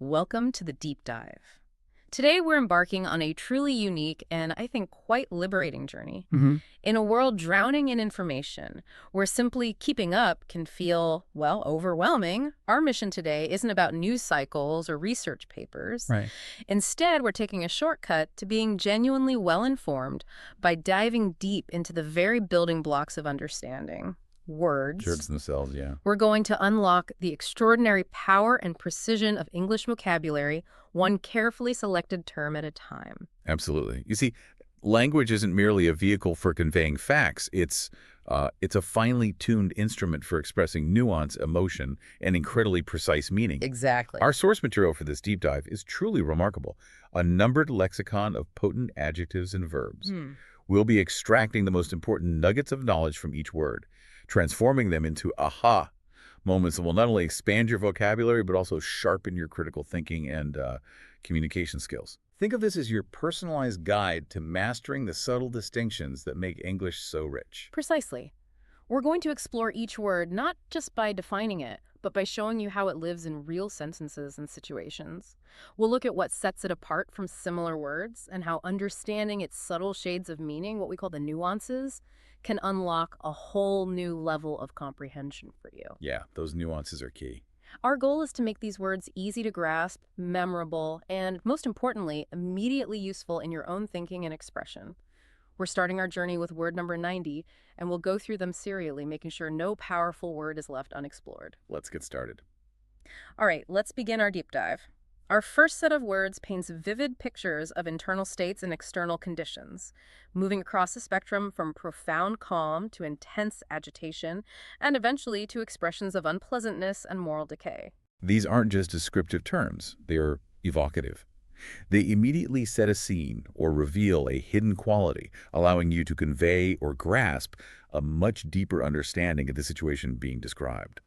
Welcome to the Deep Dive. Today we're embarking on a truly unique and I think quite liberating journey. In a world drowning in information, where simply keeping up can feel, well, overwhelming, our mission today isn't about news cycles or research papers. Right. Instead, we're taking a shortcut to being genuinely well-informed by diving deep into the very building blocks of understanding. Words themselves, yeah. We're going to unlock the extraordinary power and precision of English vocabulary, one carefully selected term at a time. Absolutely. You see, language isn't merely a vehicle for conveying facts. It's a finely tuned instrument for expressing nuance, emotion, and incredibly precise meaning. Exactly. Our source material for this deep dive is truly remarkable. A numbered lexicon of potent adjectives and verbs. We'll be extracting the most important nuggets of knowledge from each word, transforming them into aha moments that will not only expand your vocabulary, but also sharpen your critical thinking and communication skills. Think of this as your personalized guide to mastering the subtle distinctions that make English so rich. Precisely. We're going to explore each word not just by defining it, but by showing you how it lives in real sentences and situations. We'll look at what sets it apart from similar words and how understanding its subtle shades of meaning, what we call the nuances, can unlock a whole new level of comprehension for you. Yeah, those nuances are key. Our goal is to make these words easy to grasp, memorable, and most importantly, immediately useful in your own thinking and expression. We're starting our journey with word number 90, and we'll go through them serially, making sure no powerful word is left unexplored. Let's get started. All right, let's begin our deep dive. Our first set of words paints vivid pictures of internal states and external conditions, moving across the spectrum from profound calm to intense agitation, and eventually to expressions of unpleasantness and moral decay. These aren't just descriptive terms, they're evocative. They immediately set a scene or reveal a hidden quality, allowing you to convey or grasp a much deeper understanding of the situation being described.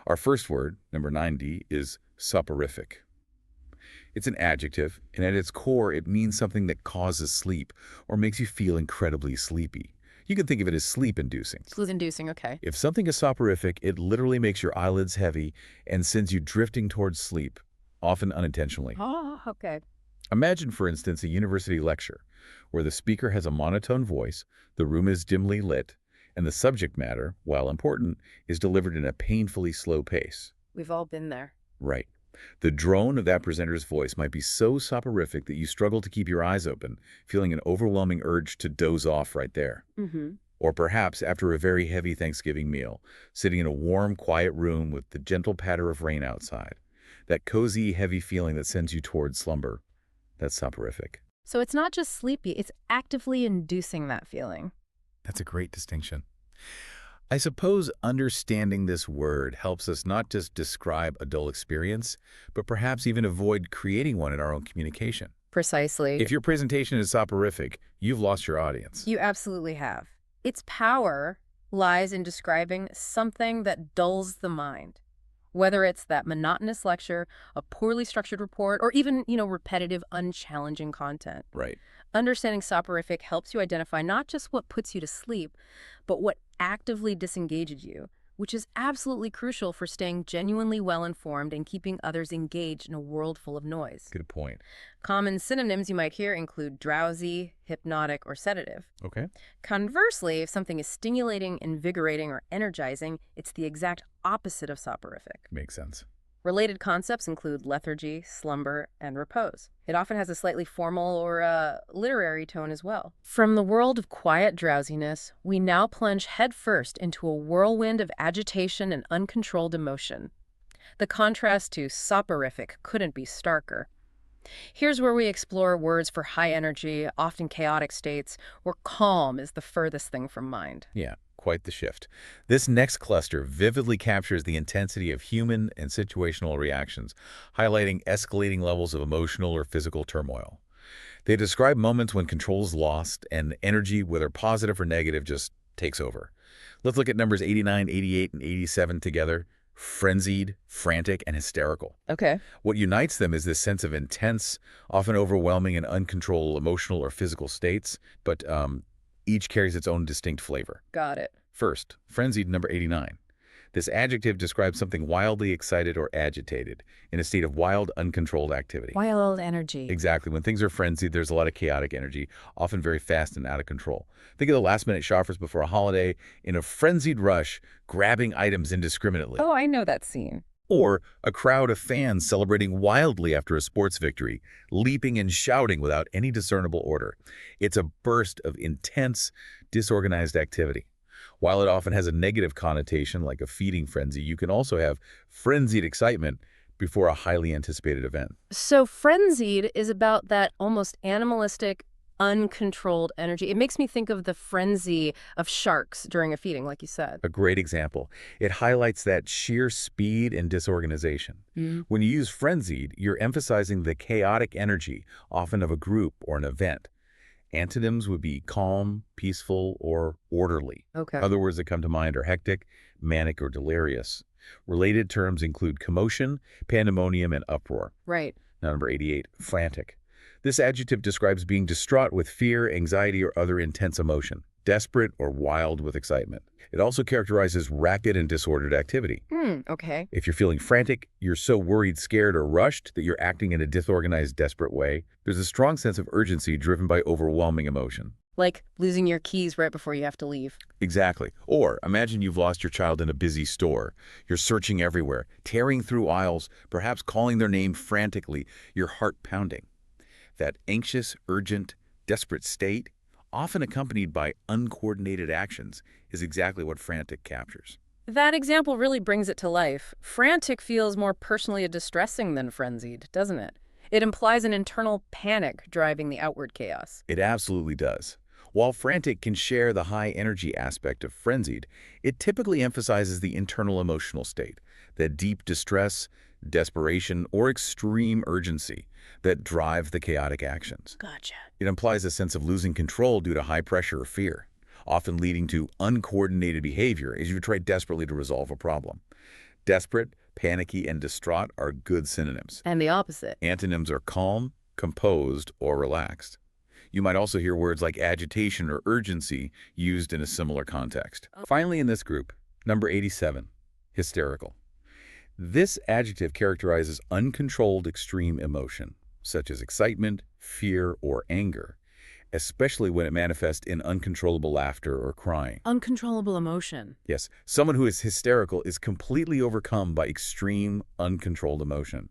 Our first word, number 90, is soporific. It's an adjective, and at its core, it means something that causes sleep or makes you feel incredibly sleepy. You can think of it as sleep-inducing. Sleep-inducing, okay. If something is soporific, it literally makes your eyelids heavy and sends you drifting towards sleep, often unintentionally. Oh, okay. Imagine, for instance, a university lecture where the speaker has a monotone voice, the room is dimly lit, and the subject matter, while important, is delivered in a painfully slow pace. We've all been there. Right. The drone of that presenter's voice might be so soporific that you struggle to keep your eyes open, feeling an overwhelming urge to doze off right there. Or perhaps after a very heavy Thanksgiving meal, sitting in a warm, quiet room with the gentle patter of rain outside. That cozy, heavy feeling that sends you towards slumber. That's soporific. So it's not just sleepy, it's actively inducing that feeling. That's a great distinction. I suppose understanding this word helps us not just describe a dull experience, but perhaps even avoid creating one in our own communication. Precisely. If your presentation is soporific, you've lost your audience. You absolutely have. Its power lies in describing something that dulls the mind. Whether it's that monotonous lecture, a poorly structured report, or even, repetitive, unchallenging content. Right. Understanding soporific helps you identify not just what puts you to sleep, but what actively disengages you, which is absolutely crucial for staying genuinely well-informed and keeping others engaged in a world full of noise. Good point. Common synonyms you might hear include drowsy, hypnotic, or sedative. Okay. Conversely, if something is stimulating, invigorating, or energizing, it's the exact opposite of soporific. Makes sense. Related concepts include lethargy, slumber, and repose. It often has a slightly formal or literary tone as well. From the world of quiet drowsiness, we now plunge headfirst into a whirlwind of agitation and uncontrolled emotion. The contrast to soporific couldn't be starker. Here's where we explore words for high energy, often chaotic states, where calm is the furthest thing from mind. Yeah. Quite the shift. This next cluster vividly captures the intensity of human and situational reactions, highlighting escalating levels of emotional or physical turmoil. They describe moments when control is lost and energy, whether positive or negative, just takes over. Let's look at numbers 89, 88, and 87 together. Frenzied, frantic, and hysterical. Okay. What unites them is this sense of intense, often overwhelming and uncontrolled emotional or physical states, but each carries its own distinct flavor. Got it. First, Frenzied, number 89. This adjective describes something wildly excited or agitated, in a state of wild, uncontrolled activity. Wild energy. Exactly. When things are frenzied, there's a lot of chaotic energy, often very fast and out of control. Think of the last-minute shoppers before a holiday in a frenzied rush, grabbing items indiscriminately. Oh, I know that scene. Or a crowd of fans celebrating wildly after a sports victory, leaping and shouting without any discernible order. It's a burst of intense, disorganized activity. While it often has a negative connotation like a feeding frenzy, you can also have frenzied excitement before a highly anticipated event. So frenzied is about that almost animalistic, uncontrolled energy. It makes me think of the frenzy of sharks during a feeding, like you said. A great example. It highlights that sheer speed and disorganization. When you use frenzied, you're emphasizing the chaotic energy, often of a group or an event. Antonyms would be calm, peaceful, or orderly. Okay. Other words that come to mind are hectic, manic, or delirious. Related terms include commotion, pandemonium, and uproar. Right. Now, number 88, frantic. This adjective describes being distraught with fear, anxiety, or other intense emotion, desperate or wild with excitement. It also characterizes rapid and disordered activity. Okay. If you're feeling frantic, you're so worried, scared, or rushed that you're acting in a disorganized, desperate way. There's a strong sense of urgency driven by overwhelming emotion. Like losing your keys right before you have to leave. Exactly. Or imagine you've lost your child in a busy store. You're searching everywhere, tearing through aisles, perhaps calling their name frantically, your heart pounding. That anxious, urgent, desperate state, often accompanied by uncoordinated actions, is exactly what frantic captures. That example really brings it to life. Frantic feels more personally distressing than frenzied, doesn't it? It implies an internal panic driving the outward chaos. It absolutely does. While frantic can share the high-energy aspect of frenzied, it typically emphasizes the internal emotional state, that deep distress, desperation, or extreme urgency that drive the chaotic actions. Gotcha. It implies a sense of losing control due to high pressure or fear, often leading to uncoordinated behavior as you try desperately to resolve a problem. Desperate, panicky, and distraught are good synonyms. And the opposite. Antonyms are calm, composed, or relaxed. You might also hear words like agitation or urgency used in a similar context. Finally, in this group, number 87, hysterical. This adjective characterizes uncontrolled extreme emotion, such as excitement, fear, or anger, especially when it manifests in uncontrollable laughter or crying. Uncontrollable emotion. Yes, someone who is hysterical is completely overcome by extreme, uncontrolled emotion.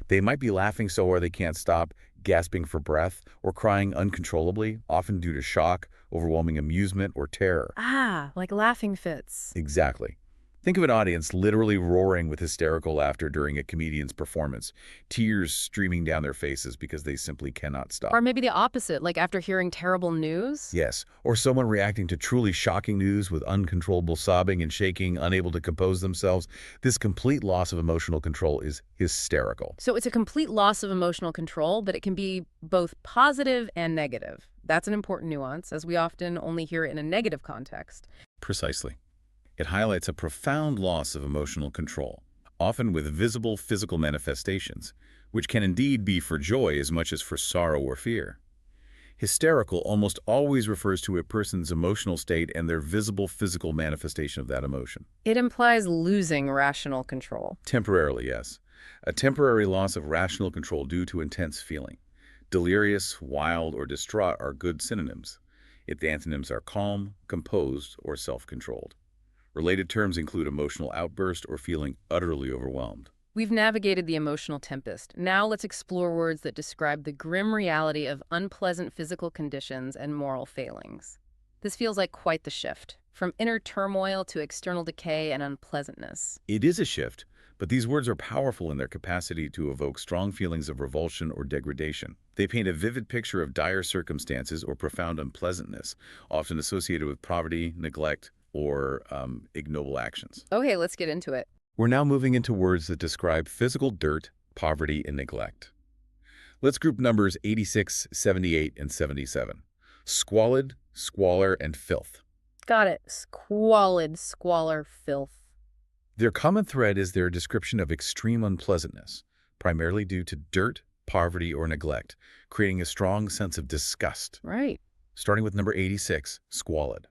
They might be laughing so hard they can't stop, gasping for breath, or crying uncontrollably, often due to shock, overwhelming amusement, or terror. Ah, like laughing fits. Exactly. Think of an audience literally roaring with hysterical laughter during a comedian's performance, tears streaming down their faces because they simply cannot stop. Or maybe the opposite, like after hearing terrible news? Yes, or someone reacting to truly shocking news with uncontrollable sobbing and shaking, unable to compose themselves. This complete loss of emotional control is hysterical. So it's a complete loss of emotional control, but it can be both positive and negative. That's an important nuance, as we often only hear it in a negative context. Precisely. It highlights a profound loss of emotional control, often with visible physical manifestations, which can indeed be for joy as much as for sorrow or fear. Hysterical almost always refers to a person's emotional state and their visible physical manifestation of that emotion. It implies losing rational control. Temporarily, yes. A temporary loss of rational control due to intense feeling. Delirious, wild, or distraught are good synonyms. If the antonyms are calm, composed, or self-controlled. Related terms include emotional outburst or feeling utterly overwhelmed. We've navigated the emotional tempest. Now let's explore words that describe the grim reality of unpleasant physical conditions and moral failings. This feels like quite the shift, from inner turmoil to external decay and unpleasantness. It is a shift, but these words are powerful in their capacity to evoke strong feelings of revulsion or degradation. They paint a vivid picture of dire circumstances or profound unpleasantness, often associated with poverty, neglect, or ignoble actions. Okay, let's get into it. We're now moving into words that describe physical dirt, poverty, and neglect. Let's group numbers 86, 78, and 77. Squalid, squalor, and filth. Got it. Squalid, squalor, filth. Their common thread is their description of extreme unpleasantness, primarily due to dirt, poverty, or neglect, creating a strong sense of disgust. Right. Starting with number 86, squalid.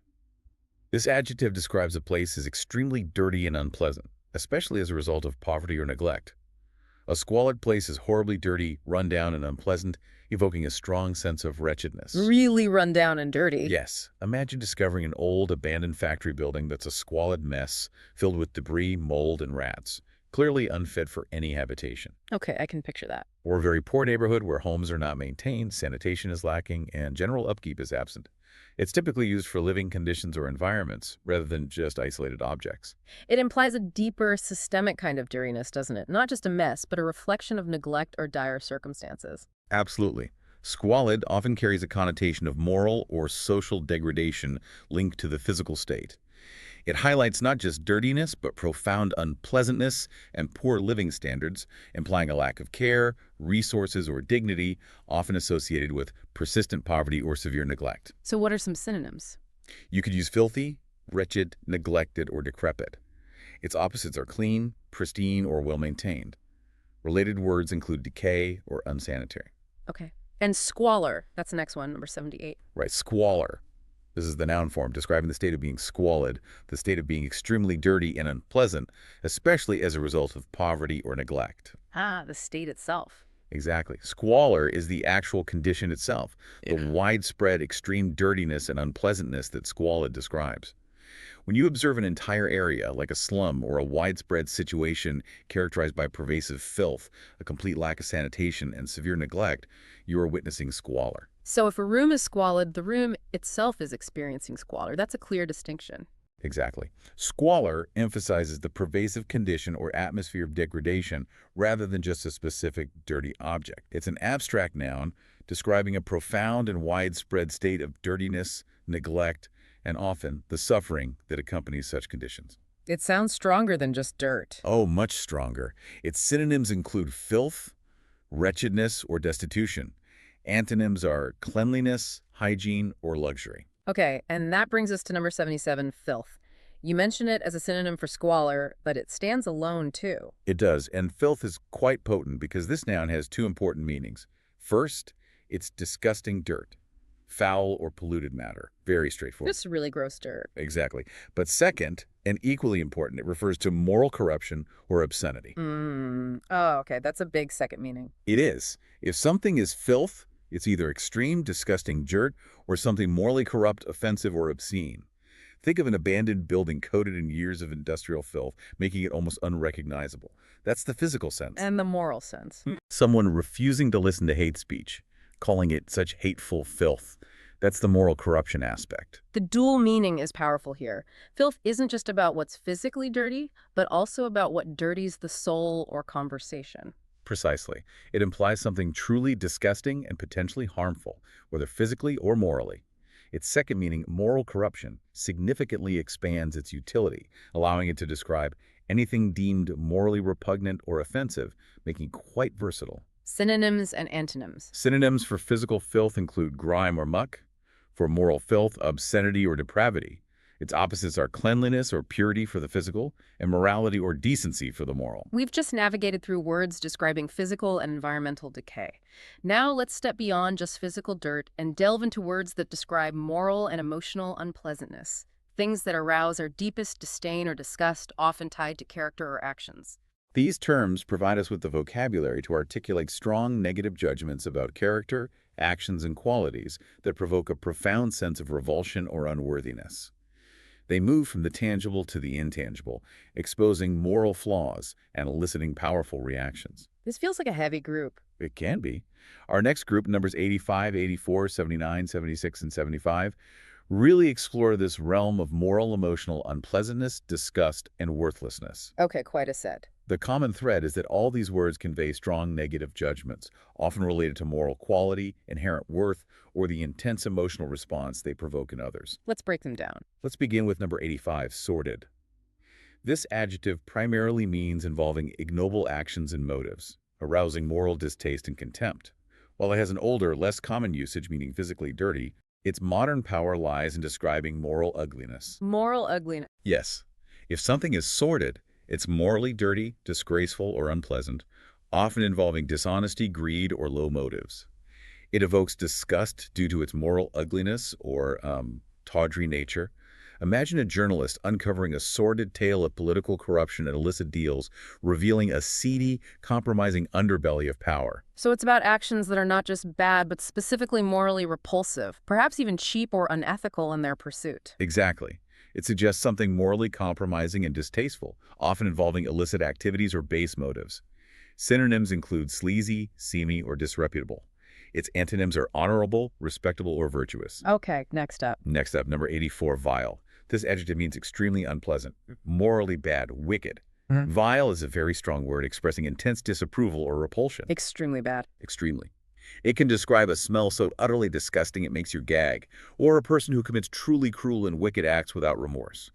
This adjective describes a place as extremely dirty and unpleasant, especially as a result of poverty or neglect. A squalid place is horribly dirty, run down, and unpleasant, evoking a strong sense of wretchedness. Really run down and dirty. Yes, imagine discovering an old, abandoned factory building that's a squalid mess, filled with debris, mold, and rats, clearly unfit for any habitation. Okay, I can picture that. Or a very poor neighborhood where homes are not maintained, sanitation is lacking, and general upkeep is absent. It's typically used for living conditions or environments, rather than just isolated objects. It implies a deeper, systemic kind of dirtiness, doesn't it? Not just a mess, but a reflection of neglect or dire circumstances. Absolutely. Squalid often carries a connotation of moral or social degradation linked to the physical state. It highlights not just dirtiness, but profound unpleasantness and poor living standards, implying a lack of care, resources, or dignity, often associated with persistent poverty or severe neglect. So what are some synonyms? You could use filthy, wretched, neglected, or decrepit. Its opposites are clean, pristine, or well-maintained. Related words include decay or unsanitary. Okay. And squalor, that's the next one, number 78. Right, squalor. This is the noun form, describing the state of being squalid, the state of being extremely dirty and unpleasant, especially as a result of poverty or neglect. Ah, the state itself. Exactly. Squalor is the actual condition itself, the widespread extreme dirtiness and unpleasantness that squalid describes. When you observe an entire area, like a slum or a widespread situation characterized by pervasive filth, a complete lack of sanitation, and severe neglect, you are witnessing squalor. So if a room is squalid, the room itself is experiencing squalor. That's a clear distinction. Exactly. Squalor emphasizes the pervasive condition or atmosphere of degradation rather than just a specific dirty object. It's an abstract noun describing a profound and widespread state of dirtiness, neglect, and often the suffering that accompanies such conditions. It sounds stronger than just dirt. Oh, much stronger. Its synonyms include filth, wretchedness, or destitution. Antonyms are cleanliness, hygiene, or luxury. Okay, and that brings us to number 77, filth. You mention it as a synonym for squalor, but it stands alone too. It does, and filth is quite potent because this noun has two important meanings. First, it's disgusting dirt, foul or polluted matter. Very straightforward. Just really gross dirt. Exactly. But second, and equally important, it refers to moral corruption or obscenity. Oh, okay, that's a big second meaning. It is. If something is filth, it's either extreme, disgusting dirt or something morally corrupt, offensive, or obscene. Think of an abandoned building coated in years of industrial filth, making it almost unrecognizable. That's the physical sense. And the moral sense. Someone refusing to listen to hate speech, calling it such hateful filth. That's the moral corruption aspect. The dual meaning is powerful here. Filth isn't just about what's physically dirty, but also about what dirties the soul or conversation. Precisely. It implies something truly disgusting and potentially harmful, whether physically or morally. Its second meaning, moral corruption, significantly expands its utility, allowing it to describe anything deemed morally repugnant or offensive, making it quite versatile. Synonyms and antonyms. Synonyms for physical filth include grime or muck. For moral filth, obscenity or depravity. Its opposites are cleanliness or purity for the physical, and morality or decency for the moral. We've just navigated through words describing physical and environmental decay. Now let's step beyond just physical dirt and delve into words that describe moral and emotional unpleasantness, things that arouse our deepest disdain or disgust, often tied to character or actions. These terms provide us with the vocabulary to articulate strong negative judgments about character, actions, and qualities that provoke a profound sense of revulsion or unworthiness. They move from the tangible to the intangible, exposing moral flaws and eliciting powerful reactions. This feels like a heavy group. It can be. Our next group, numbers 85, 84, 79, 76, and 75, really explore this realm of moral emotional unpleasantness, disgust, and worthlessness. Okay, quite a set. The common thread is that all these words convey strong negative judgments, often related to moral quality, inherent worth, or the intense emotional response they provoke in others. Let's break them down. Let's begin with number 85, sordid. This adjective primarily means involving ignoble actions and motives, arousing moral distaste and contempt. While it has an older, less common usage, meaning physically dirty, its modern power lies in describing moral ugliness. Moral ugliness. Yes. If something is sordid, it's morally dirty, disgraceful, or unpleasant, often involving dishonesty, greed, or low motives. It evokes disgust due to its moral ugliness or tawdry nature, Imagine a journalist uncovering a sordid tale of political corruption and illicit deals, revealing a seedy, compromising underbelly of power. So it's about actions that are not just bad, but specifically morally repulsive, perhaps even cheap or unethical in their pursuit. Exactly. It suggests something morally compromising and distasteful, often involving illicit activities or base motives. Synonyms include sleazy, seamy, or disreputable. Its antonyms are honorable, respectable, or virtuous. Okay, next up. Next up, number 84, vile. This adjective means extremely unpleasant, morally bad, wicked. Vile is a very strong word expressing intense disapproval or repulsion. Extremely bad. Extremely. It can describe a smell so utterly disgusting it makes you gag, or a person who commits truly cruel and wicked acts without remorse.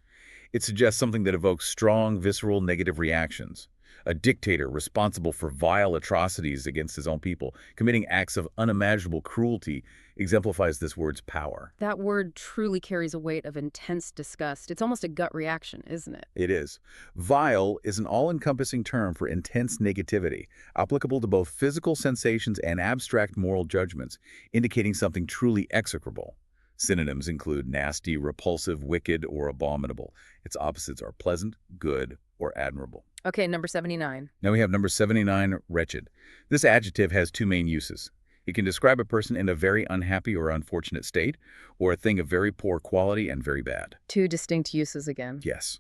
It suggests something that evokes strong, visceral, negative reactions. A dictator responsible for vile atrocities against his own people, committing acts of unimaginable cruelty, exemplifies this word's power. That word truly carries a weight of intense disgust. It's almost a gut reaction, isn't it? It is. Vile is an all-encompassing term for intense negativity, applicable to both physical sensations and abstract moral judgments, indicating something truly execrable. Synonyms include nasty, repulsive, wicked, or abominable. Its opposites are pleasant, good, or admirable. Okay, number 79. Now we have number 79, wretched. This adjective has two main uses. It can describe a person in a very unhappy or unfortunate state, or a thing of very poor quality and very bad. Two distinct uses again. Yes.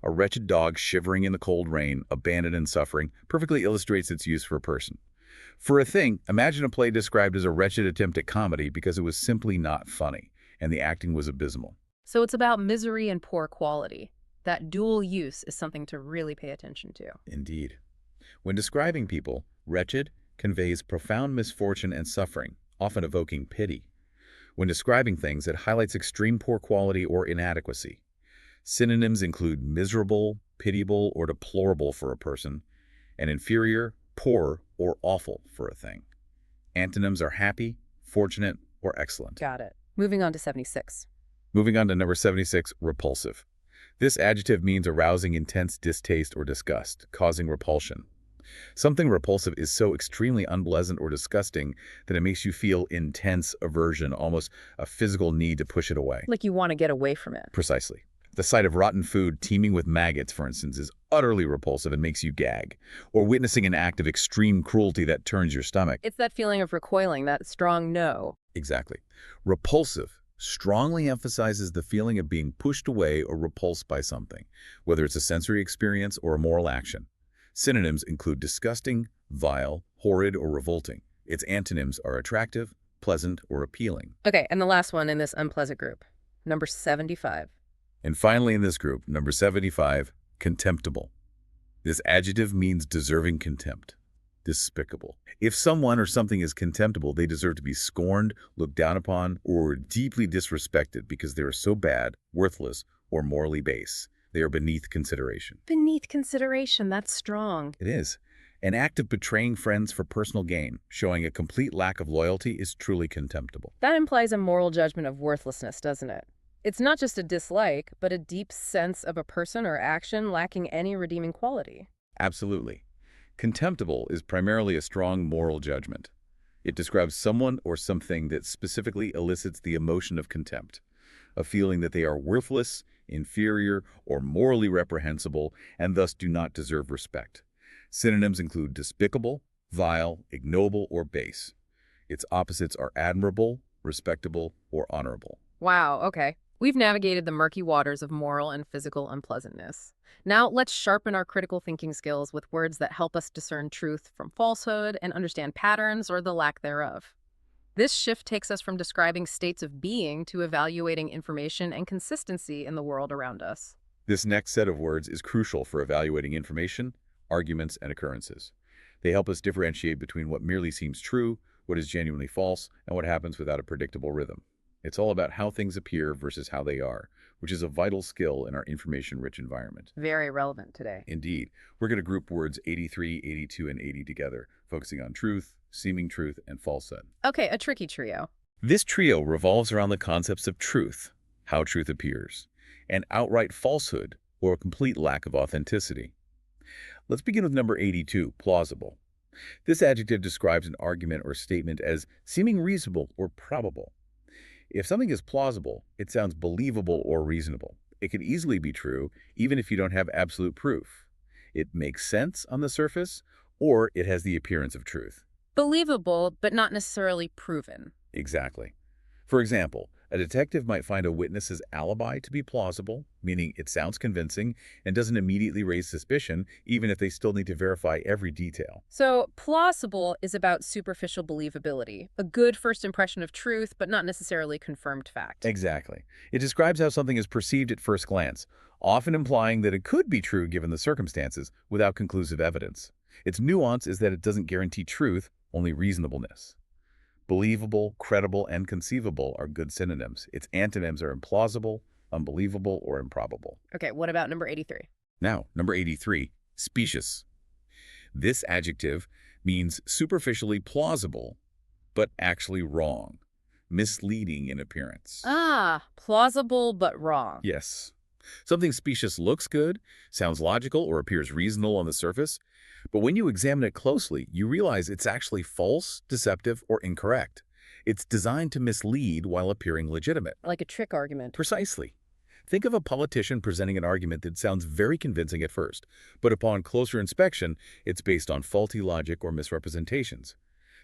A wretched dog shivering in the cold rain, abandoned and suffering, perfectly illustrates its use for a person. For a thing, imagine a play described as a wretched attempt at comedy because it was simply not funny, and the acting was abysmal. So it's about misery and poor quality. That dual use is something to really pay attention to. Indeed. When describing people, wretched conveys profound misfortune and suffering, often evoking pity. When describing things, it highlights extreme poor quality or inadequacy. Synonyms include miserable, pitiable, or deplorable for a person, and inferior, poor, or awful for a thing. Antonyms are happy, fortunate, or excellent. Got it. Moving on to 76. Moving on to number 76, repulsive. This adjective means arousing intense distaste or disgust, causing repulsion. Something repulsive is so extremely unpleasant or disgusting that it makes you feel intense aversion, almost a physical need to push it away. Like you want to get away from it. Precisely. The sight of rotten food teeming with maggots, for instance, is utterly repulsive and makes you gag. Or witnessing an act of extreme cruelty that turns your stomach. It's that feeling of recoiling, that strong no. Exactly. Repulsive strongly emphasizes the feeling of being pushed away or repulsed by something, whether it's a sensory experience or a moral action. Synonyms include disgusting, vile, horrid, or revolting. Its antonyms are attractive, pleasant, or appealing. Okay, and the last one in this unpleasant group, number 75. And finally in this group, number 75, contemptible. This adjective means deserving contempt. Despicable. If someone or something is contemptible, they deserve to be scorned, looked down upon, or deeply disrespected because they are so bad, worthless, or morally base. They are beneath consideration. Beneath consideration, that's strong. It is. An act of betraying friends for personal gain, showing a complete lack of loyalty, is truly contemptible. That implies a moral judgment of worthlessness, doesn't it? It's not just a dislike, but a deep sense of a person or action lacking any redeeming quality. Absolutely. Contemptible is primarily a strong moral judgment. It describes someone or something that specifically elicits the emotion of contempt, a feeling that they are worthless, inferior, or morally reprehensible, and thus do not deserve respect. Synonyms include despicable, vile, ignoble, or base. Its opposites are admirable, respectable, or honorable. Wow, okay. We've navigated the murky waters of moral and physical unpleasantness. Now let's sharpen our critical thinking skills with words that help us discern truth from falsehood and understand patterns or the lack thereof. This shift takes us from describing states of being to evaluating information and consistency in the world around us. This next set of words is crucial for evaluating information, arguments, and occurrences. They help us differentiate between what merely seems true, what is genuinely false, and what happens without a predictable rhythm. It's all about how things appear versus how they are, which is a vital skill in our information-rich environment. Very relevant today. Indeed. We're going to group words 83, 82, and 80 together, focusing on truth, seeming truth, and falsehood. Okay, a tricky trio. This trio revolves around the concepts of truth, how truth appears, and outright falsehood, or a complete lack of authenticity. Let's begin with number 82, plausible. This adjective describes an argument or statement as seeming reasonable or probable. If something is plausible, it sounds believable or reasonable, It could easily be true, even if you don't have absolute proof. It makes sense on the surface, or it has the appearance of truth. Believable, but not necessarily proven. Exactly. For example, a detective might find a witness's alibi to be plausible, meaning it sounds convincing and doesn't immediately raise suspicion, even if they still need to verify every detail. So, plausible is about superficial believability, a good first impression of truth, but not necessarily confirmed fact. Exactly. It describes how something is perceived at first glance, often implying that it could be true given the circumstances, without conclusive evidence. Its nuance is that it doesn't guarantee truth, only reasonableness. Believable, credible, and conceivable are good synonyms. Its antonyms are implausible, unbelievable, or improbable. Okay, what about number 83? Now, number 83, specious. This adjective means superficially plausible, but actually wrong, misleading in appearance. Ah, plausible but wrong. Yes. Something specious looks good, sounds logical, or appears reasonable on the surface, but when you examine it closely, you realize it's actually false, deceptive, or incorrect. It's designed to mislead while appearing legitimate. Like a trick argument. Precisely. Think of a politician presenting an argument that sounds very convincing at first, but upon closer inspection, it's based on faulty logic or misrepresentations.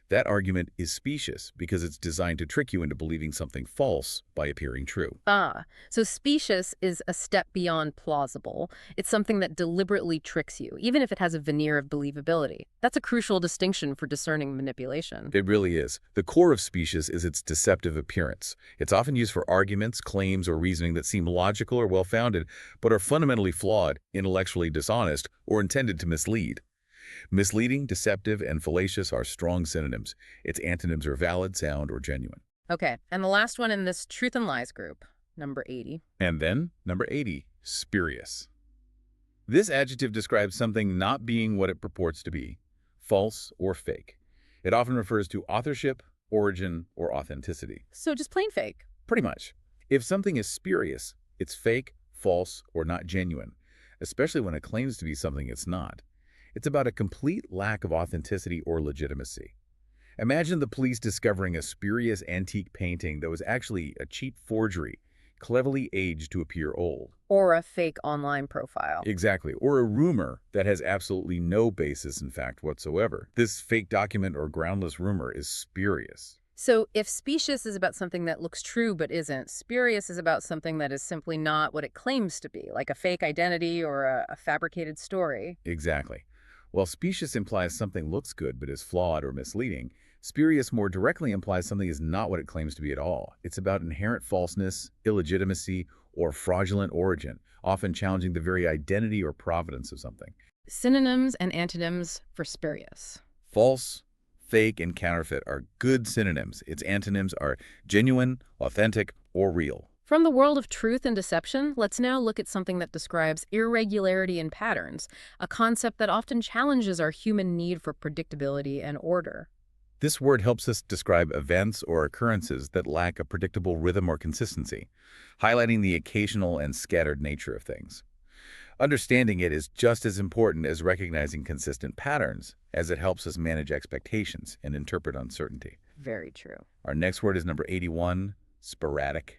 That argument is specious because it's designed to trick you into believing something false by appearing true. Ah, so specious is a step beyond plausible. It's something that deliberately tricks you, even if it has a veneer of believability. That's a crucial distinction for discerning manipulation. It really is. The core of specious is its deceptive appearance. It's often used for arguments, claims, or reasoning that seem logical or well-founded, but are fundamentally flawed, intellectually dishonest, or intended to mislead. Misleading, deceptive, and fallacious are strong synonyms. Its antonyms are valid, sound, or genuine. Okay, and the last one in this truth and lies group, number 80. And then, number 80, spurious. This adjective describes something not being what it purports to be, false or fake. It often refers to authorship, origin, or authenticity. So just plain fake. Pretty much. If something is spurious, it's fake, false, or not genuine, especially when it claims to be something it's not. It's about a complete lack of authenticity or legitimacy. Imagine the police discovering a spurious antique painting that was actually a cheap forgery, cleverly aged to appear old. Or a fake online profile. Exactly, or a rumor that has absolutely no basis in fact whatsoever. This fake document or groundless rumor is spurious. So if specious is about something that looks true but isn't, spurious is about something that is simply not what it claims to be, like a fake identity or a fabricated story. Exactly. While specious implies something looks good but is flawed or misleading, spurious more directly implies something is not what it claims to be at all. It's about inherent falseness, illegitimacy, or fraudulent origin, often challenging the very identity or provenance of something. Synonyms and antonyms for spurious. False, fake, and counterfeit are good synonyms. Its antonyms are genuine, authentic, or real. From the world of truth and deception, let's now look at something that describes irregularity in patterns, a concept that often challenges our human need for predictability and order. This word helps us describe events or occurrences that lack a predictable rhythm or consistency, highlighting the occasional and scattered nature of things. Understanding it is just as important as recognizing consistent patterns, as it helps us manage expectations and interpret uncertainty. Very true. Our next word is number 81, sporadic.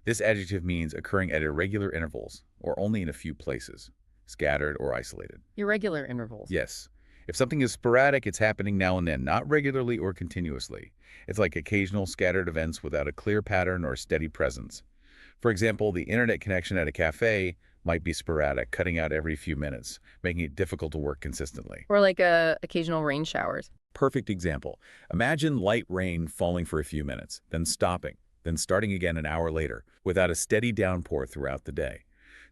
This adjective means occurring at irregular intervals, or only in a few places, scattered or isolated. Irregular intervals. Yes. If something is sporadic, it's happening now and then, not regularly or continuously. It's like occasional scattered events without a clear pattern or steady presence. For example, the internet connection at a cafe might be sporadic, cutting out every few minutes, making it difficult to work consistently. Or like occasional rain showers. Perfect example. Imagine light rain falling for a few minutes, then stopping, then starting again an hour later, without a steady downpour throughout the day.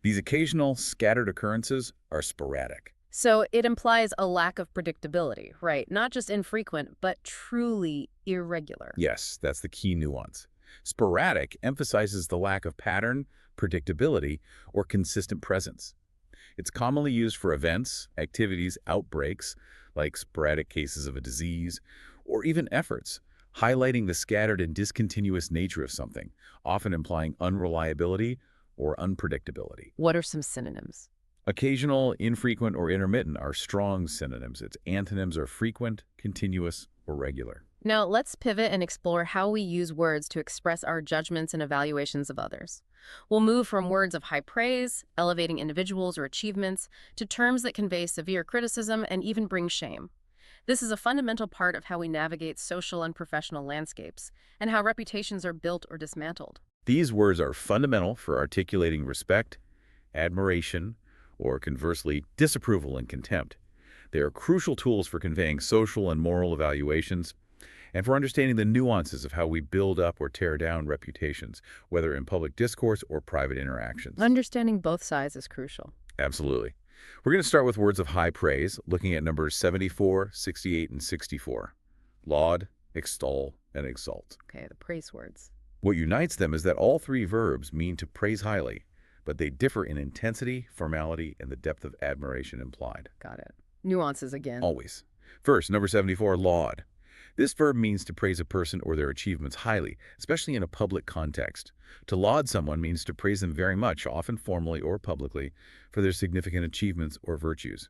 These occasional, scattered occurrences are sporadic. So it implies a lack of predictability, right? Not just infrequent, but truly irregular. Yes, that's the key nuance. Sporadic emphasizes the lack of pattern, predictability, or consistent presence. It's commonly used for events, activities, outbreaks, like sporadic cases of a disease, or even efforts, highlighting the scattered and discontinuous nature of something, often implying unreliability or unpredictability. What are some synonyms? Occasional, infrequent, or intermittent are strong synonyms. Its antonyms are frequent, continuous, or regular. Now, let's pivot and explore how we use words to express our judgments and evaluations of others. We'll move from words of high praise, elevating individuals or achievements, to terms that convey severe criticism and even bring shame. This is a fundamental part of how we navigate social and professional landscapes, and how reputations are built or dismantled. These words are fundamental for articulating respect, admiration, or conversely, disapproval and contempt. They are crucial tools for conveying social and moral evaluations, and for understanding the nuances of how we build up or tear down reputations, whether in public discourse or private interactions. Understanding both sides is crucial. Absolutely. We're going to start with words of high praise, looking at numbers 74, 68, and 64. Laud, extol, and exalt. Okay, the praise words. What unites them is that all three verbs mean to praise highly, but they differ in intensity, formality, and the depth of admiration implied. Got it. Nuances again. Always. First, number 74, laud. This verb means to praise a person or their achievements highly, especially in a public context. To laud someone means to praise them very much, often formally or publicly, for their significant achievements or virtues.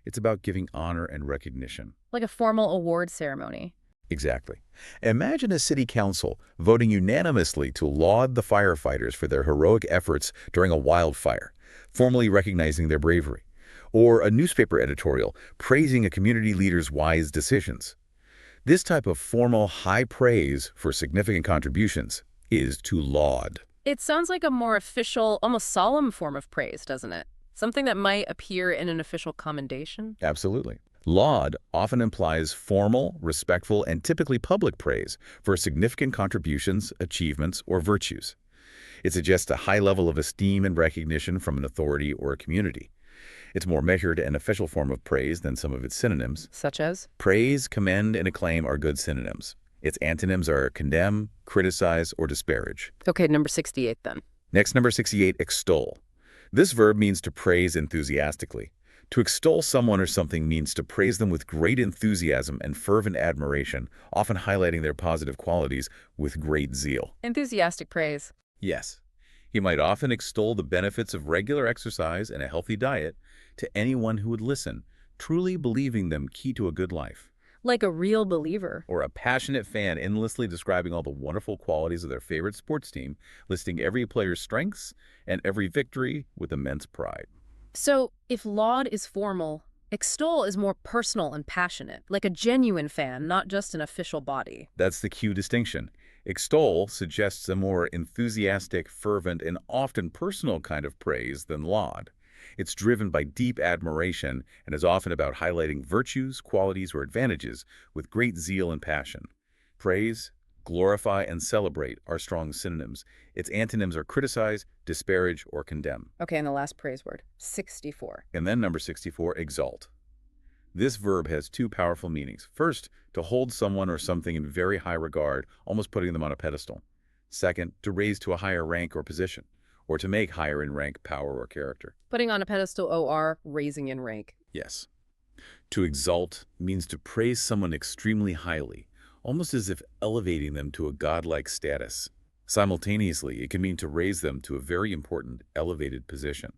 It's about giving honor and recognition. Like a formal award ceremony. Exactly. Imagine a city council voting unanimously to laud the firefighters for their heroic efforts during a wildfire, formally recognizing their bravery. Or a newspaper editorial praising a community leader's wise decisions. This type of formal high praise for significant contributions is to laud. It sounds like a more official, almost solemn form of praise, doesn't it? Something that might appear in an official commendation. Absolutely. Laud often implies formal, respectful, and typically public praise for significant contributions, achievements, or virtues. It suggests a high level of esteem and recognition from an authority or a community. It's more measured and official form of praise than some of its synonyms. Such as? Praise, commend, and acclaim are good synonyms. Its antonyms are condemn, criticize, or disparage. Okay, number 68 then. Next, number 68, extol. This verb means to praise enthusiastically. To extol someone or something means to praise them with great enthusiasm and fervent admiration, often highlighting their positive qualities with great zeal. Enthusiastic praise. Yes. He might often extol the benefits of regular exercise and a healthy diet to anyone who would listen, truly believing them key to a good life. Like a real believer. Or a passionate fan endlessly describing all the wonderful qualities of their favorite sports team, listing every player's strengths and every victory with immense pride. So, if laud is formal, extol is more personal and passionate, like a genuine fan, not just an official body. That's the key distinction. Extol suggests a more enthusiastic, fervent, and often personal kind of praise than laud. It's driven by deep admiration and is often about highlighting virtues, qualities, or advantages with great zeal and passion. Praise, glorify, and celebrate are strong synonyms. Its antonyms are criticize, disparage, or condemn. Okay, and the last praise word, 64. And then number 64, exalt. This verb has two powerful meanings. First, to hold someone or something in very high regard, almost putting them on a pedestal. Second, to raise to a higher rank or position, or to make higher in rank, power, or character. Putting on a pedestal or raising in rank. Yes. To exalt means to praise someone extremely highly, almost as if elevating them to a godlike status. Simultaneously, it can mean to raise them to a very important, elevated position.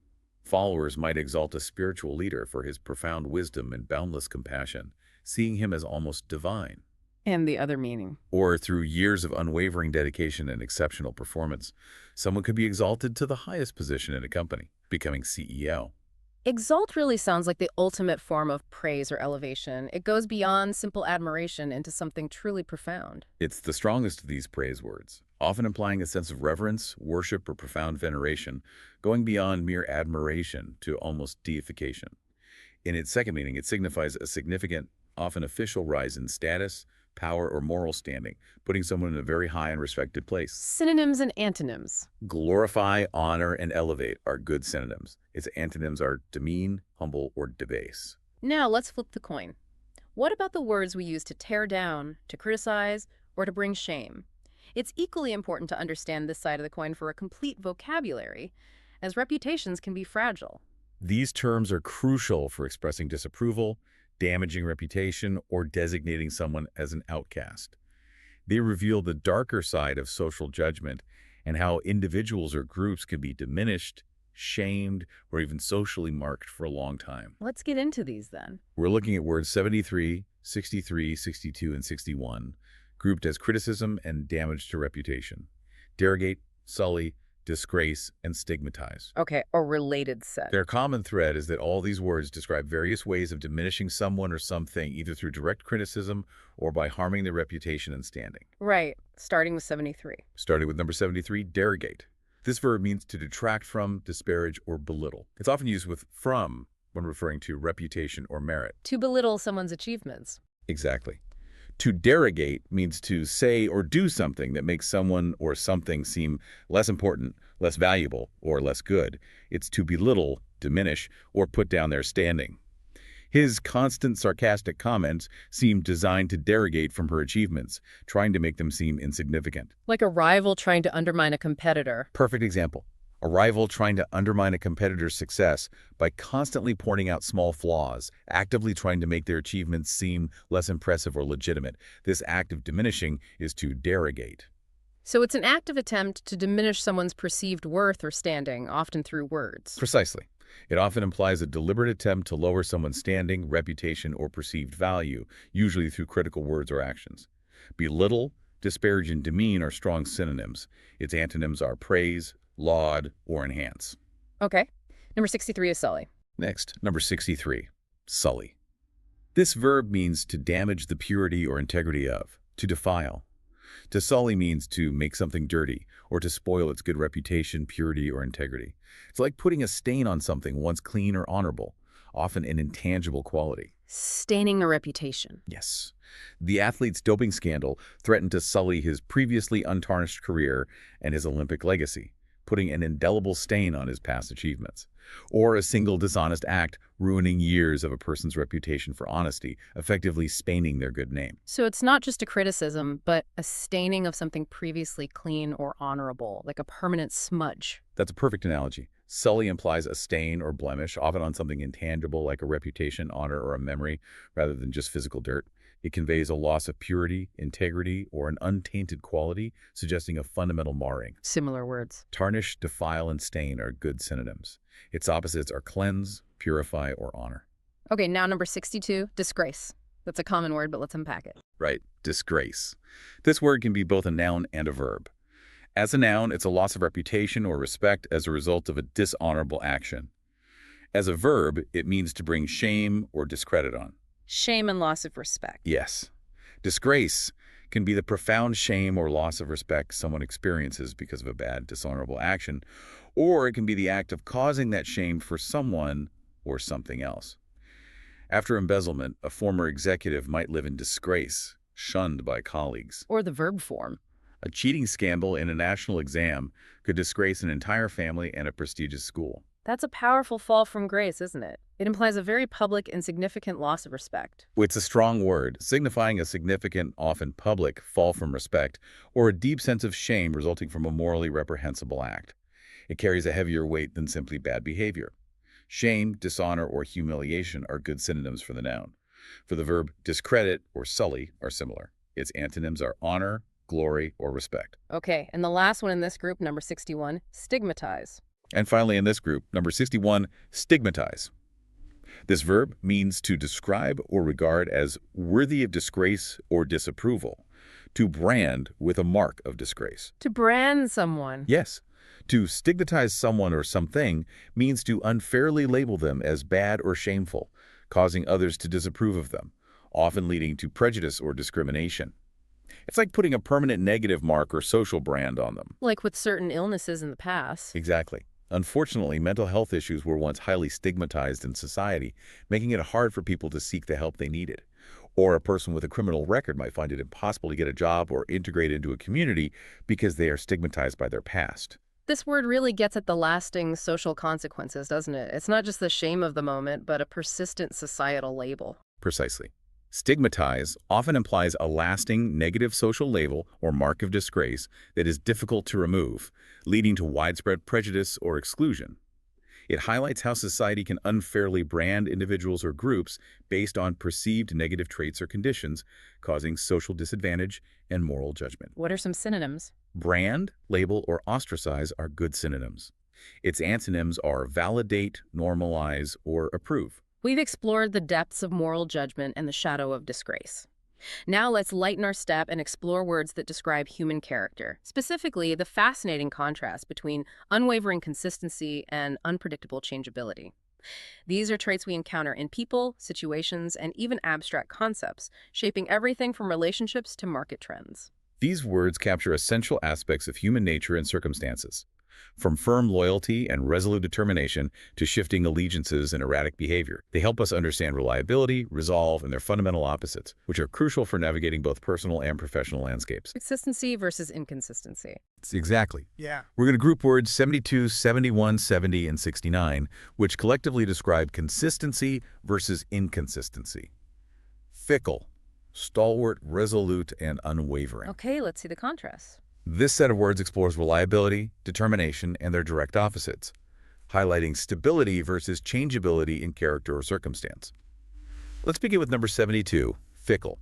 Followers might exalt a spiritual leader for his profound wisdom and boundless compassion, seeing him as almost divine. And the other meaning. Or through years of unwavering dedication and exceptional performance, someone could be exalted to the highest position in a company, becoming CEO. Exalt really sounds like the ultimate form of praise or elevation. It goes beyond simple admiration into something truly profound. It's the strongest of these praise words, often implying a sense of reverence, worship, or profound veneration, going beyond mere admiration to almost deification. In its second meaning, it signifies a significant, often official rise in status, power, or moral standing, putting someone in a very high and respected place. Synonyms and antonyms. Glorify, honor, and elevate are good synonyms. Its antonyms are demean, humble, or debase. Now let's flip the coin. What about the words we use to tear down, to criticize, or to bring shame? It's equally important to understand this side of the coin for a complete vocabulary, as reputations can be fragile. These terms are crucial for expressing disapproval, damaging reputation, or designating someone as an outcast. They reveal the darker side of social judgment and how individuals or groups can be diminished, shamed, or even socially marked for a long time. Let's get into these then. We're looking at words 73, 63, 62, and 61, grouped as criticism and damage to reputation. Derogate, sully, disgrace, and stigmatize. Okay, a related set. Their common thread is that all these words describe various ways of diminishing someone or something, either through direct criticism or by harming their reputation and standing. Right, starting with 73. Starting with number 73, derogate. This verb means to detract from, disparage, or belittle. It's often used with from when referring to reputation or merit. To belittle someone's achievements. Exactly. To derogate means to say or do something that makes someone or something seem less important, less valuable, or less good. It's to belittle, diminish, or put down their standing. His constant sarcastic comments seem designed to derogate from her achievements, trying to make them seem insignificant. Like a rival trying to undermine a competitor. Perfect example. A rival trying to undermine a competitor's success by constantly pointing out small flaws, actively trying to make their achievements seem less impressive or legitimate. This act of diminishing is to derogate. So it's an active attempt to diminish someone's perceived worth or standing, often through words. Precisely. It often implies a deliberate attempt to lower someone's standing, reputation, or perceived value, usually through critical words or actions. Belittle, disparage, and demean are strong synonyms. Its antonyms are praise, laud, or enhance. Okay. Number 63 is sully. Next, number 63, sully. This verb means to damage the purity or integrity of, to defile. To sully means to make something dirty or to spoil its good reputation, purity, or integrity. It's like putting a stain on something once clean or honorable, often an intangible quality. Staining a reputation. Yes. The athlete's doping scandal threatened to sully his previously untarnished career and his Olympic legacy, putting an indelible stain on his past achievements. Or a single dishonest act ruining years of a person's reputation for honesty, effectively staining their good name. So it's not just a criticism, but a staining of something previously clean or honorable, like a permanent smudge. That's a perfect analogy. Sully implies a stain or blemish, often on something intangible like a reputation, honor, or a memory, rather than just physical dirt. It conveys a loss of purity, integrity, or an untainted quality, suggesting a fundamental marring. Similar words. Tarnish, defile, and stain are good synonyms. Its opposites are cleanse, purify, or honor. Okay, now number 62, disgrace. That's a common word, but let's unpack it. Right, disgrace. This word can be both a noun and a verb. As a noun, it's a loss of reputation or respect as a result of a dishonorable action. As a verb, it means to bring shame or discredit on. Shame and loss of respect. Yes. Disgrace can be the profound shame or loss of respect someone experiences because of a bad, dishonorable action, or it can be the act of causing that shame for someone or something else. After embezzlement, a former executive might live in disgrace, shunned by colleagues. Or the verb form. A cheating scandal in a national exam could disgrace an entire family and a prestigious school. That's a powerful fall from grace, isn't it? It implies a very public and significant loss of respect. It's a strong word, signifying a significant, often public, fall from respect, or a deep sense of shame resulting from a morally reprehensible act. It carries a heavier weight than simply bad behavior. Shame, dishonor, or humiliation are good synonyms for the noun. For the verb discredit or sully are similar. Its antonyms are honor, glory, or respect. Okay, and the last one in this group, number 61, stigmatize. And finally in this group, number 61, stigmatize. This verb means to describe or regard as worthy of disgrace or disapproval, to brand with a mark of disgrace. To brand someone. Yes. To stigmatize someone or something means to unfairly label them as bad or shameful, causing others to disapprove of them, often leading to prejudice or discrimination. It's like putting a permanent negative mark or social brand on them. Like with certain illnesses in the past. Exactly. Unfortunately, mental health issues were once highly stigmatized in society, making it hard for people to seek the help they needed. Or a person with a criminal record might find it impossible to get a job or integrate into a community because they are stigmatized by their past. This word really gets at the lasting social consequences, doesn't it? It's not just the shame of the moment, but a persistent societal label. Precisely. Stigmatize often implies a lasting negative social label or mark of disgrace that is difficult to remove, leading to widespread prejudice or exclusion. It highlights how society can unfairly brand individuals or groups based on perceived negative traits or conditions, causing social disadvantage and moral judgment. What are some synonyms? Brand, label, or ostracize are good synonyms. Its antonyms are validate, normalize, or approve. We've explored the depths of moral judgment and the shadow of disgrace. Now let's lighten our step and explore words that describe human character, specifically the fascinating contrast between unwavering consistency and unpredictable changeability. These are traits we encounter in people, situations, and even abstract concepts, shaping everything from relationships to market trends. These words capture essential aspects of human nature and circumstances, from firm loyalty and resolute determination to shifting allegiances and erratic behavior. They help us understand reliability, resolve, and their fundamental opposites, which are crucial for navigating both personal and professional landscapes. Consistency versus inconsistency. Exactly. Yeah. We're going to group words 72, 71, 70, and 69, which collectively describe consistency versus inconsistency. Fickle, stalwart, resolute, and unwavering. Okay, let's see the contrast. This set of words explores reliability, determination, and their direct opposites, highlighting stability versus changeability in character or circumstance. Let's begin with number 72, fickle.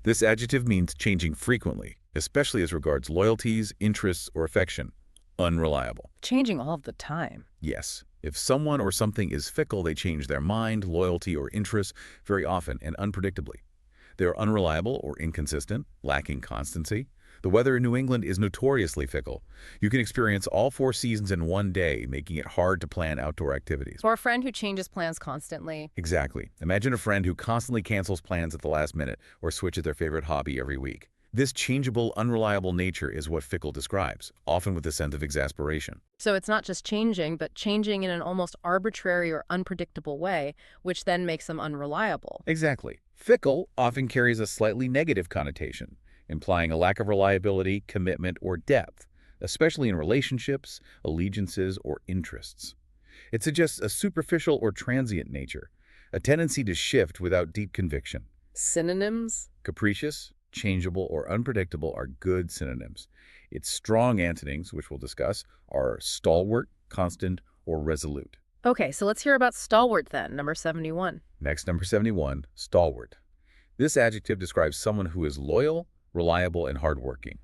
This adjective means changing frequently, especially as regards loyalties, interests, or affection. Unreliable. Changing all of the time. Yes, if someone or something is fickle, they change their mind, loyalty, or interests very often and unpredictably. They are unreliable or inconsistent, lacking constancy. The weather in New England is notoriously fickle. You can experience all 4 seasons in one day, making it hard to plan outdoor activities. Or a friend who changes plans constantly. Exactly. Imagine a friend who constantly cancels plans at the last minute or switches their favorite hobby every week. This changeable, unreliable nature is what fickle describes, often with a sense of exasperation. So it's not just changing, but changing in an almost arbitrary or unpredictable way, which then makes them unreliable. Exactly. Fickle often carries a slightly negative connotation, implying a lack of reliability, commitment, or depth, especially in relationships, allegiances, or interests. It suggests a superficial or transient nature, a tendency to shift without deep conviction. Synonyms? Capricious, changeable, or unpredictable are good synonyms. Its strong antonyms, which we'll discuss, are stalwart, constant, or resolute. Okay, so let's hear about stalwart then, number 71. Next, number 71, stalwart. This adjective describes someone who is loyal, reliable, and hardworking.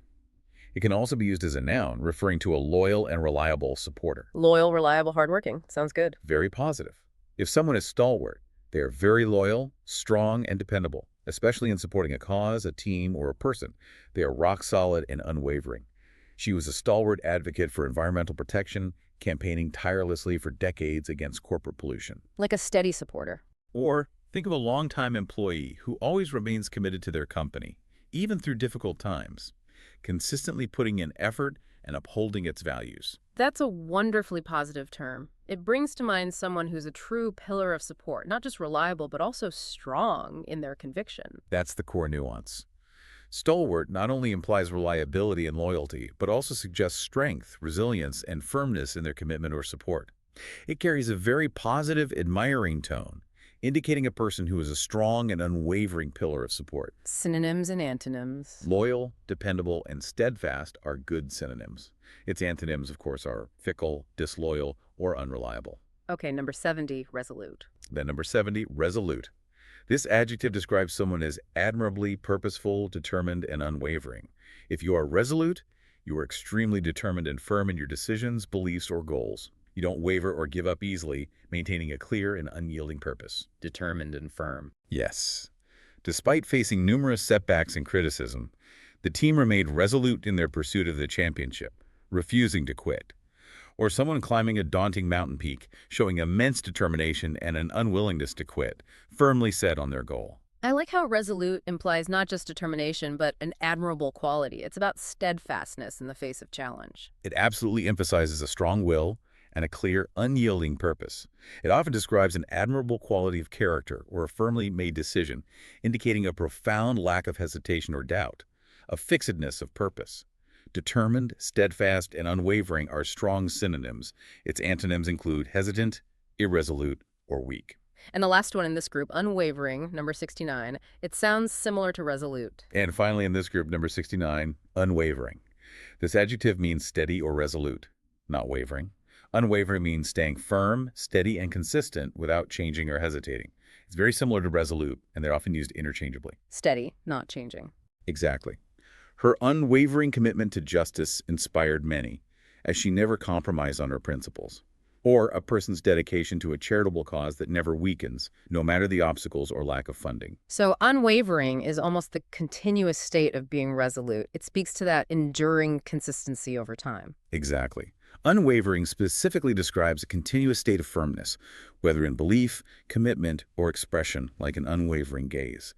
It can also be used as a noun, referring to a loyal and reliable supporter. Loyal, reliable, hardworking. Sounds good. Very positive. If someone is stalwart, they are very loyal, strong, and dependable, especially in supporting a cause, a team, or a person. They are rock solid and unwavering. She was a stalwart advocate for environmental protection, campaigning tirelessly for decades against corporate pollution. Like a steady supporter. Or think of a longtime employee who always remains committed to their company, even through difficult times, consistently putting in effort and upholding its values. That's a wonderfully positive term. It brings to mind someone who's a true pillar of support, not just reliable, but also strong in their conviction. That's the core nuance. Stalwart not only implies reliability and loyalty, but also suggests strength, resilience, and firmness in their commitment or support. It carries a very positive, admiring tone, indicating a person who is a strong and unwavering pillar of support. Synonyms and antonyms. Loyal, dependable, and steadfast are good synonyms. Its antonyms, of course, are fickle, disloyal, or unreliable. Okay, number 70, resolute. Then number 70, resolute. This adjective describes someone as admirably purposeful, determined, and unwavering. If you are resolute, you are extremely determined and firm in your decisions, beliefs, or goals. You don't waver or give up easily, maintaining a clear and unyielding purpose. Determined and firm. Yes. Despite facing numerous setbacks and criticism, the team remained resolute in their pursuit of the championship, refusing to quit. Or someone climbing a daunting mountain peak, showing immense determination and an unwillingness to quit, firmly set on their goal. I like how resolute implies not just determination, but an admirable quality. It's about steadfastness in the face of challenge. It absolutely emphasizes a strong will and a clear, unyielding purpose. It often describes an admirable quality of character or a firmly made decision, indicating a profound lack of hesitation or doubt, a fixedness of purpose. Determined, steadfast, and unwavering are strong synonyms. Its antonyms include hesitant, irresolute, or weak. And the last one in this group, unwavering, number 69, it sounds similar to resolute. And finally in this group, number 69, unwavering. This adjective means steady or resolute, not wavering. Unwavering means staying firm, steady, and consistent without changing or hesitating. It's very similar to resolute, and they're often used interchangeably. Steady, not changing. Exactly. Her unwavering commitment to justice inspired many, as she never compromised on her principles. Or a person's dedication to a charitable cause that never weakens, no matter the obstacles or lack of funding. So unwavering is almost the continuous state of being resolute. It speaks to that enduring consistency over time. Exactly. Unwavering specifically describes a continuous state of firmness, whether in belief, commitment, or expression, like an unwavering gaze.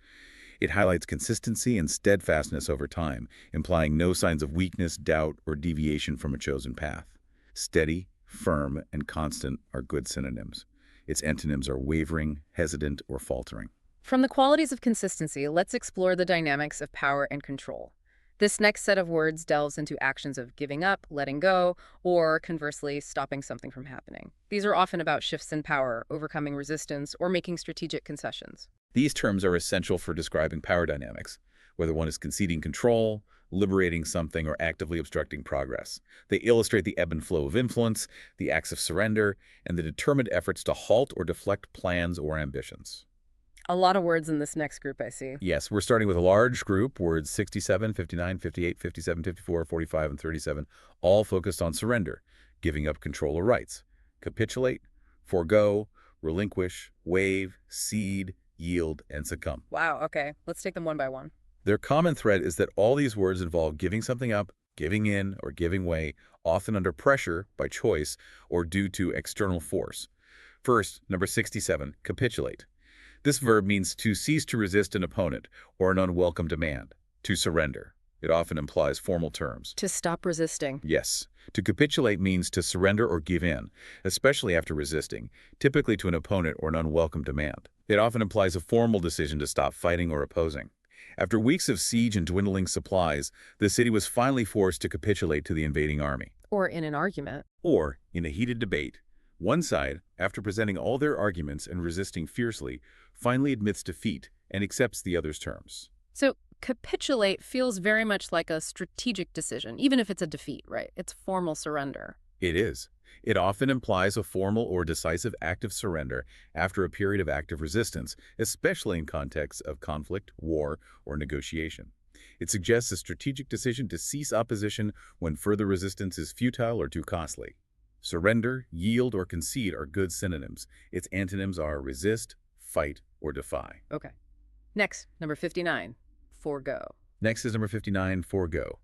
It highlights consistency and steadfastness over time, implying no signs of weakness, doubt, or deviation from a chosen path. Steady, firm, and constant are good synonyms. Its antonyms are wavering, hesitant, or faltering. From the qualities of consistency, let's explore the dynamics of power and control. This next set of words delves into actions of giving up, letting go, or conversely, stopping something from happening. These are often about shifts in power, overcoming resistance, or making strategic concessions. These terms are essential for describing power dynamics, whether one is conceding control, liberating something, or actively obstructing progress. They illustrate the ebb and flow of influence, the acts of surrender, and the determined efforts to halt or deflect plans or ambitions. A lot of words in this next group, I see. Yes, we're starting with a large group, words 67, 59, 58, 57, 54, 45, and 37, all focused on surrender, giving up control or rights. Capitulate, forgo, relinquish, waive, cede, yield, and succumb. Wow, okay. Let's take them one by one. Their common thread is that all these words involve giving something up, giving in, or giving way, often under pressure, by choice, or due to external force. First, number 67, capitulate. This verb means to cease to resist an opponent or an unwelcome demand, to surrender. It often implies formal terms. To stop resisting. Yes. To capitulate means to surrender or give in, especially after resisting, typically to an opponent or an unwelcome demand. It often implies a formal decision to stop fighting or opposing. After weeks of siege and dwindling supplies, the city was finally forced to capitulate to the invading army. Or in an argument. Or in a heated debate. One side, after presenting all their arguments and resisting fiercely, finally admits defeat and accepts the other's terms. So capitulate feels very much like a strategic decision, even if it's a defeat, right? It's formal surrender. It is. It often implies a formal or decisive act of surrender after a period of active resistance, especially in contexts of conflict, war, or negotiation. It suggests a strategic decision to cease opposition when further resistance is futile or too costly. Surrender, yield, or concede are good synonyms. Its antonyms are resist, fight, or defy. Okay. Next, number 59, forgo. Next is number 59, forgo.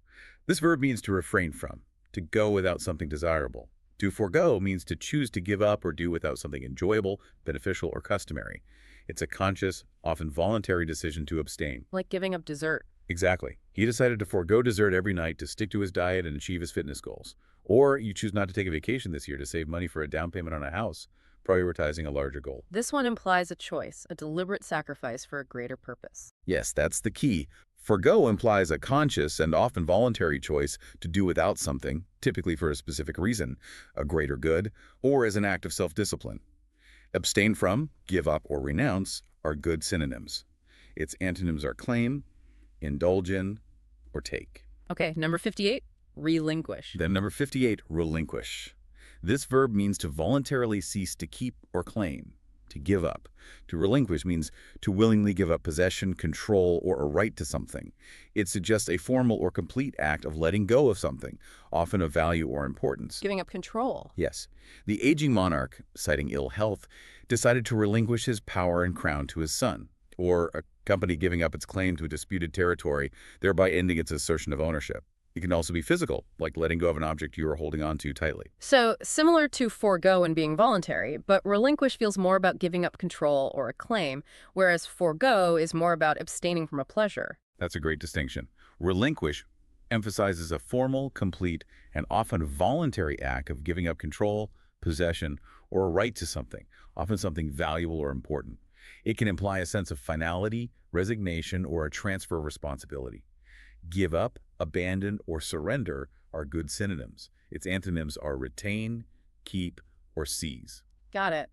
This verb means to refrain from, to go without something desirable. To forgo means to choose to give up or do without something enjoyable, beneficial, or customary. It's a conscious, often voluntary decision to abstain. Like giving up dessert. Exactly. He decided to forego dessert every night to stick to his diet and achieve his fitness goals. Or you choose not to take a vacation this year to save money for a down payment on a house, prioritizing a larger goal. This one implies a choice, a deliberate sacrifice for a greater purpose. Yes, that's the key. Forgo implies a conscious and often voluntary choice to do without something, typically for a specific reason, a greater good, or as an act of self-discipline. Abstain from, give up, or renounce are good synonyms. Its antonyms are claim, indulge in, or take. Okay, number 58, relinquish. Then number 58, relinquish. This verb means to voluntarily cease to keep or claim, to give up. To relinquish means to willingly give up possession, control, or a right to something. It suggests a formal or complete act of letting go of something, often of value or importance. Giving up control. Yes. The aging monarch, citing ill health, decided to relinquish his power and crown to his son, or a company giving up its claim to a disputed territory, thereby ending its assertion of ownership. It can also be physical, like letting go of an object you are holding on to tightly. So, similar to forgo and being voluntary, but relinquish feels more about giving up control or a claim, whereas forgo is more about abstaining from a pleasure. That's a great distinction. Relinquish emphasizes a formal, complete, and often voluntary act of giving up control, possession, or a right to something, often something valuable or important. It can imply a sense of finality, resignation, or a transfer of responsibility. Give up, abandon, or surrender are good synonyms. Its antonyms are retain, keep, or seize. Got it.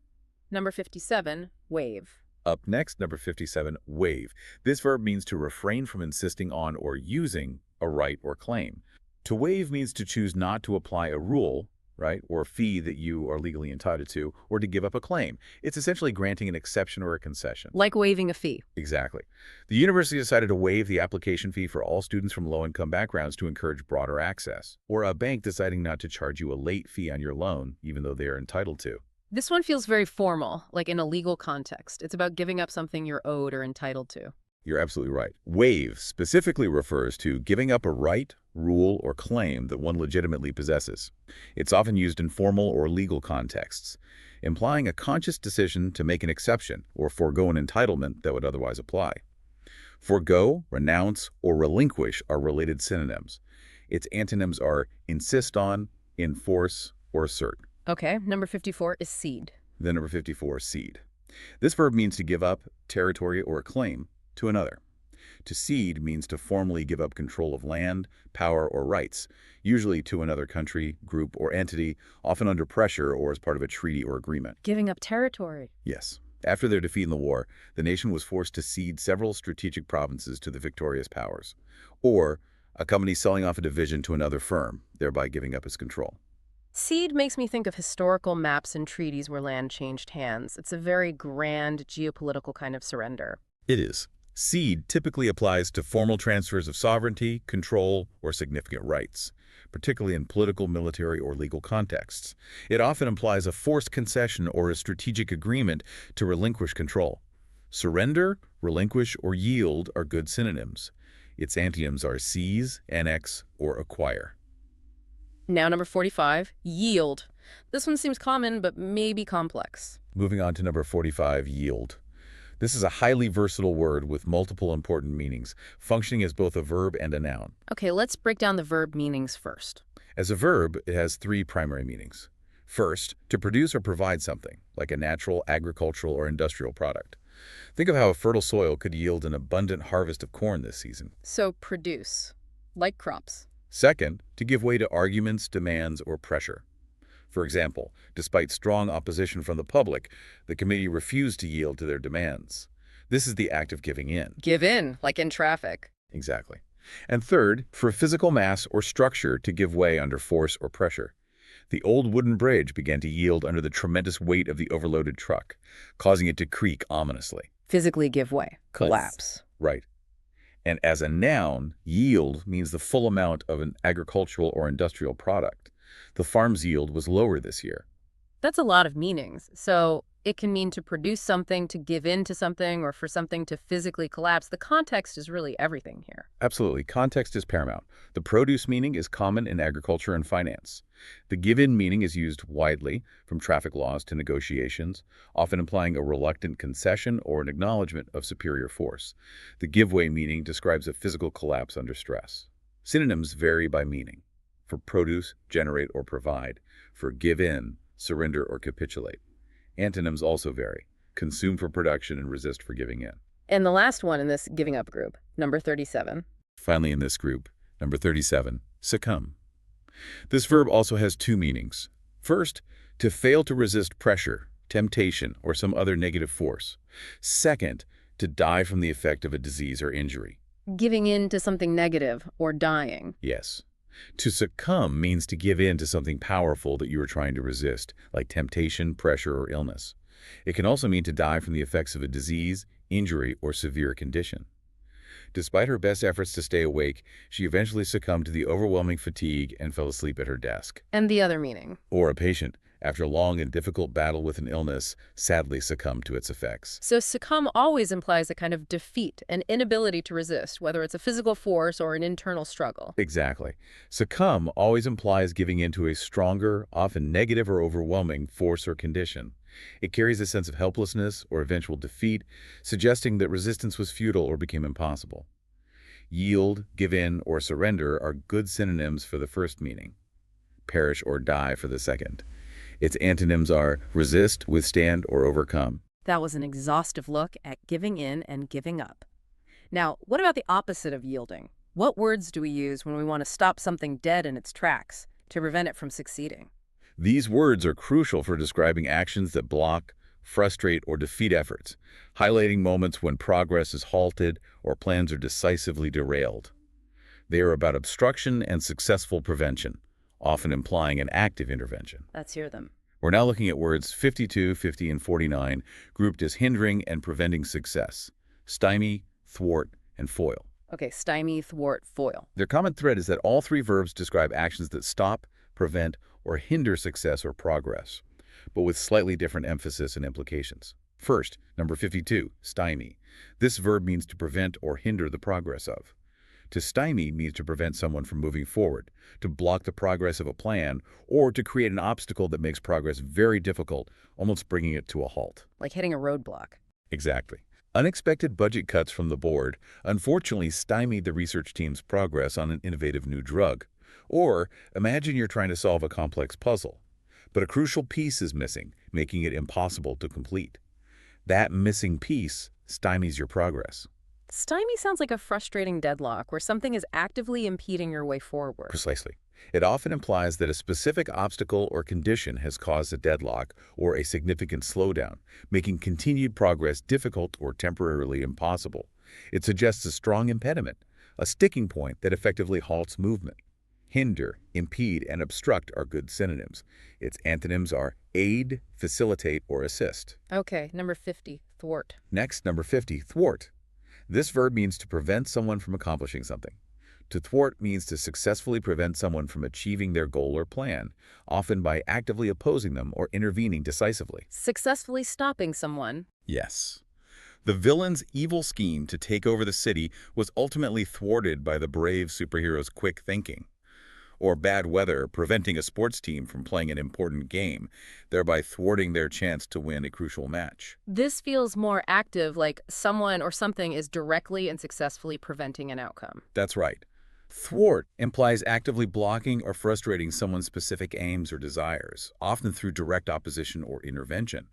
Number 57, waive. Up next, number 57, waive. This verb means to refrain from insisting on or using a right or claim. To waive means to choose not to apply a rule, right, or a fee that you are legally entitled to, or to give up a claim. It's essentially granting an exception or a concession. Like waiving a fee. Exactly. The university decided to waive the application fee for all students from low-income backgrounds to encourage broader access, or a bank deciding not to charge you a late fee on your loan, even though they are entitled to. This one feels very formal, like in a legal context. It's about giving up something you're owed or entitled to. You're absolutely right. Waive specifically refers to giving up a right, rule, or claim that one legitimately possesses. It's often used in formal or legal contexts, implying a conscious decision to make an exception or forego an entitlement that would otherwise apply. Forgo, renounce, or relinquish are related synonyms. Its antonyms are insist on, enforce, or assert. Okay, number 54 is cede. Then number 54, cede. This verb means to give up territory or a claim to another. To cede means to formally give up control of land, power, or rights, usually to another country, group, or entity, often under pressure or as part of a treaty or agreement. Giving up territory. Yes. After their defeat in the war, the nation was forced to cede several strategic provinces to the victorious powers, or a company selling off a division to another firm, thereby giving up its control. Cede makes me think of historical maps and treaties where land changed hands. It's a very grand geopolitical kind of surrender. It is. Cede typically applies to formal transfers of sovereignty, control, or significant rights, particularly in political, military, or legal contexts. It often implies a forced concession or a strategic agreement to relinquish control. Surrender, relinquish, or yield are good synonyms. Its antonyms are seize, annex, or acquire. Now number 45, yield. This one seems common, but maybe complex. Moving on to number 45, yield. This is a highly versatile word with multiple important meanings, functioning as both a verb and a noun. Okay, let's break down the verb meanings first. As a verb, it has three primary meanings. First, to produce or provide something, like a natural, agricultural, or industrial product. Think of how a fertile soil could yield an abundant harvest of corn this season. So produce, like crops. Second, to give way to arguments, demands, or pressure. For example, despite strong opposition from the public, the committee refused to yield to their demands. This is the act of giving in. Give in, like in traffic. Exactly. And third, for a physical mass or structure to give way under force or pressure. The old wooden bridge began to yield under the tremendous weight of the overloaded truck, causing it to creak ominously. Physically give way, collapse. Right. And as a noun, yield means the full amount of an agricultural or industrial product. The farm's yield was lower this year. That's a lot of meanings. So it can mean to produce something, to give in to something, or for something to physically collapse. The context is really everything here. Absolutely. Context is paramount. The produce meaning is common in agriculture and finance. The give-in meaning is used widely, from traffic laws to negotiations, often implying a reluctant concession or an acknowledgement of superior force. The give-way meaning describes a physical collapse under stress. Synonyms vary by meaning. For produce, generate or provide. For give in, surrender or capitulate. Antonyms also vary. Consume for production and resist for giving in. And the last one in this giving up group, number 37. Finally in this group, number 37, succumb. This verb also has two meanings. First, to fail to resist pressure, temptation, or some other negative force. Second, to die from the effect of a disease or injury. Giving in to something negative or dying. Yes. To succumb means to give in to something powerful that you are trying to resist, like temptation, pressure, or illness. It can also mean to die from the effects of a disease, injury, or severe condition. Despite her best efforts to stay awake, she eventually succumbed to the overwhelming fatigue and fell asleep at her desk. And the other meaning. Or a patient, after a long and difficult battle with an illness, sadly succumbed to its effects. So succumb always implies a kind of defeat, an inability to resist, whether it's a physical force or an internal struggle. Exactly. Succumb always implies giving in to a stronger, often negative or overwhelming force or condition. It carries a sense of helplessness or eventual defeat, suggesting that resistance was futile or became impossible. Yield, give in, or surrender are good synonyms for the first meaning. Perish or die for the second. Its antonyms are resist, withstand, or overcome. That was an exhaustive look at giving in and giving up. Now, what about the opposite of yielding? What words do we use when we want to stop something dead in its tracks to prevent it from succeeding? These words are crucial for describing actions that block, frustrate, or defeat efforts, highlighting moments when progress is halted or plans are decisively derailed. They are about obstruction and successful prevention, often implying an active intervention. Let's hear them. We're now looking at words 52, 50, and 49, grouped as hindering and preventing success: stymie, thwart, and foil. Okay, stymie, thwart, foil. Their common thread is that all three verbs describe actions that stop, prevent, or hinder success or progress, but with slightly different emphasis and implications. First, number 52, stymie. This verb means to prevent or hinder the progress of. To stymie means to prevent someone from moving forward, to block the progress of a plan, or to create an obstacle that makes progress very difficult, almost bringing it to a halt. Like hitting a roadblock. Exactly. Unexpected budget cuts from the board unfortunately stymied the research team's progress on an innovative new drug. Or imagine you're trying to solve a complex puzzle, but a crucial piece is missing, making it impossible to complete. That missing piece stymies your progress. Stymie sounds like a frustrating deadlock where something is actively impeding your way forward. Precisely. It often implies that a specific obstacle or condition has caused a deadlock or a significant slowdown, making continued progress difficult or temporarily impossible. It suggests a strong impediment, a sticking point that effectively halts movement. Hinder, impede, and obstruct are good synonyms. Its antonyms are aid, facilitate, or assist. Okay, number 50, thwart. Next, number 50, thwart. This verb means to prevent someone from accomplishing something. To thwart means to successfully prevent someone from achieving their goal or plan, often by actively opposing them or intervening decisively. Successfully stopping someone. Yes. The villain's evil scheme to take over the city was ultimately thwarted by the brave superhero's quick thinking. Or bad weather preventing a sports team from playing an important game, thereby thwarting their chance to win a crucial match. This feels more active, like someone or something is directly and successfully preventing an outcome. That's right. Thwart implies actively blocking or frustrating someone's specific aims or desires, often through direct opposition or intervention.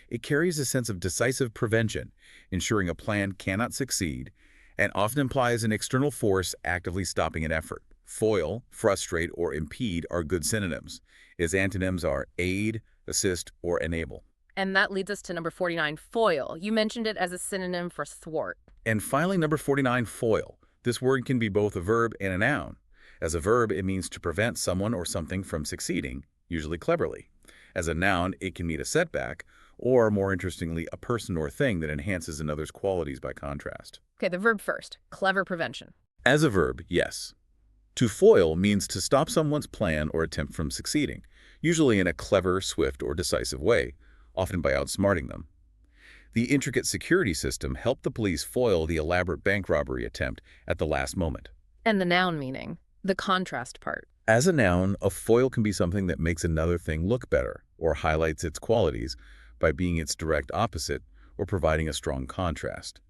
It carries a sense of decisive prevention, ensuring a plan cannot succeed, and often implies an external force actively stopping an effort. Foil, frustrate, or impede are good synonyms. Its antonyms are aid, assist, or enable. And that leads us to number 49, foil. You mentioned it as a synonym for thwart. And finally, number 49, foil. This word can be both a verb and a noun. As a verb, it means to prevent someone or something from succeeding, usually cleverly. As a noun, it can mean a setback, or more interestingly, a person or thing that enhances another's qualities by contrast. Okay, the verb first, clever prevention. As a verb, yes. To foil means to stop someone's plan or attempt from succeeding, usually in a clever, swift, or decisive way, often by outsmarting them. The intricate security system helped the police foil the elaborate bank robbery attempt at the last moment. And the noun meaning, the contrast part. As a noun, a foil can be something that makes another thing look better or highlights its qualities by being its direct opposite or providing a strong contrast.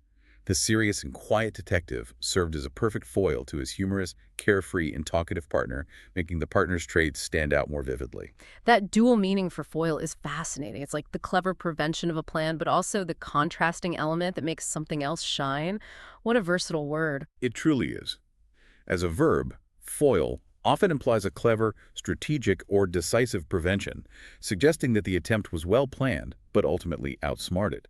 The serious and quiet detective served as a perfect foil to his humorous, carefree, and talkative partner, making the partner's traits stand out more vividly. That dual meaning for foil is fascinating. It's like the clever prevention of a plan, but also the contrasting element that makes something else shine. What a versatile word. It truly is. As a verb, foil often implies a clever, strategic, or decisive prevention, suggesting that the attempt was well planned, but ultimately outsmarted.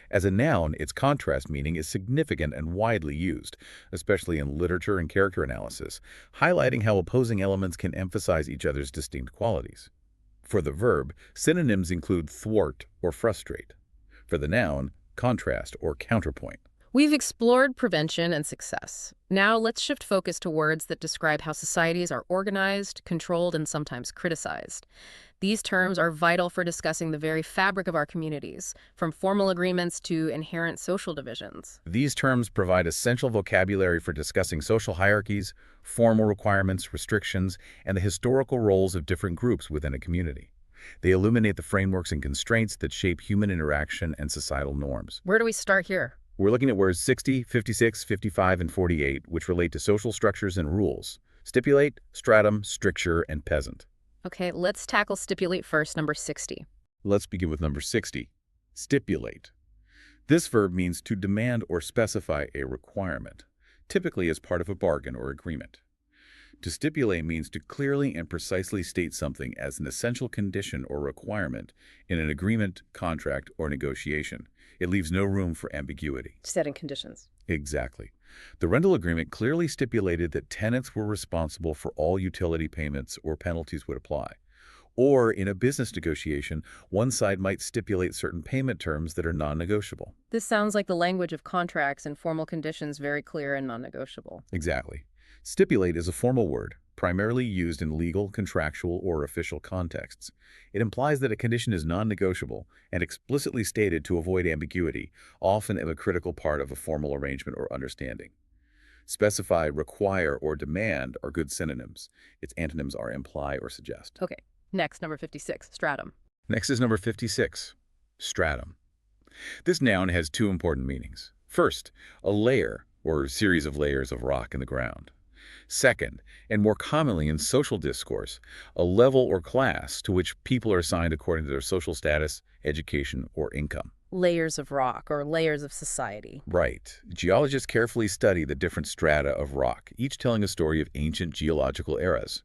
As a noun, its contrast meaning is significant and widely used, especially in literature and character analysis, highlighting how opposing elements can emphasize each other's distinct qualities. For the verb, synonyms include thwart or frustrate. For the noun, contrast or counterpoint. We've explored prevention and success. Now let's shift focus to words that describe how societies are organized, controlled, and sometimes criticized. These terms are vital for discussing the very fabric of our communities, from formal agreements to inherent social divisions. These terms provide essential vocabulary for discussing social hierarchies, formal requirements, restrictions, and the historical roles of different groups within a community. They illuminate the frameworks and constraints that shape human interaction and societal norms. Where do we start here? We're looking at words 60, 56, 55, and 48, which relate to social structures and rules: stipulate, stratum, stricture, and peasant. Okay, let's tackle stipulate first, number 60. Let's begin with number 60, stipulate. This verb means to demand or specify a requirement, typically as part of a bargain or agreement. To stipulate means to clearly and precisely state something as an essential condition or requirement in an agreement, contract, or negotiation. It leaves no room for ambiguity. Setting conditions. Exactly. The rental agreement clearly stipulated that tenants were responsible for all utility payments or penalties would apply. Or in a business negotiation, one side might stipulate certain payment terms that are non-negotiable. This sounds like the language of contracts and formal conditions, very clear and non-negotiable. Exactly. Stipulate is a formal word, primarily used in legal, contractual, or official contexts. It implies that a condition is non-negotiable and explicitly stated to avoid ambiguity, often a critical part of a formal arrangement or understanding. Specify, require, or demand are good synonyms. Its antonyms are imply or suggest. Okay, next, number 56, stratum. Next is number 56, stratum. This noun has two important meanings. First, a layer or series of layers of rock in the ground. Second, and more commonly in social discourse, a level or class to which people are assigned according to their social status, education, or income. Layers of rock, or layers of society. Right. Geologists carefully study the different strata of rock, each telling a story of ancient geological eras.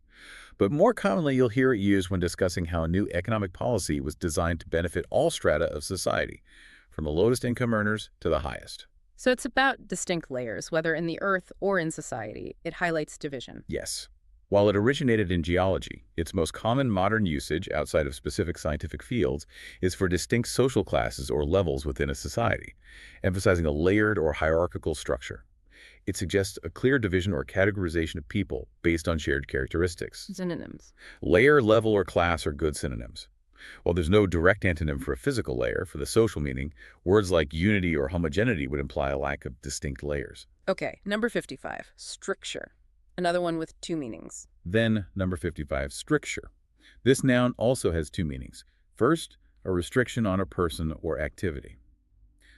But more commonly, you'll hear it used when discussing how a new economic policy was designed to benefit all strata of society, from the lowest income earners to the highest. So it's about distinct layers, whether in the earth or in society. It highlights division. Yes. While it originated in geology, its most common modern usage outside of specific scientific fields is for distinct social classes or levels within a society, emphasizing a layered or hierarchical structure. It suggests a clear division or categorization of people based on shared characteristics. Synonyms. Layer, level, or class are good synonyms. While there's no direct antonym for a physical layer, for the social meaning, words like unity or homogeneity would imply a lack of distinct layers. Okay, number 55, stricture. Another one with two meanings. Then, number 55, stricture. This noun also has two meanings. First, a restriction on a person or activity.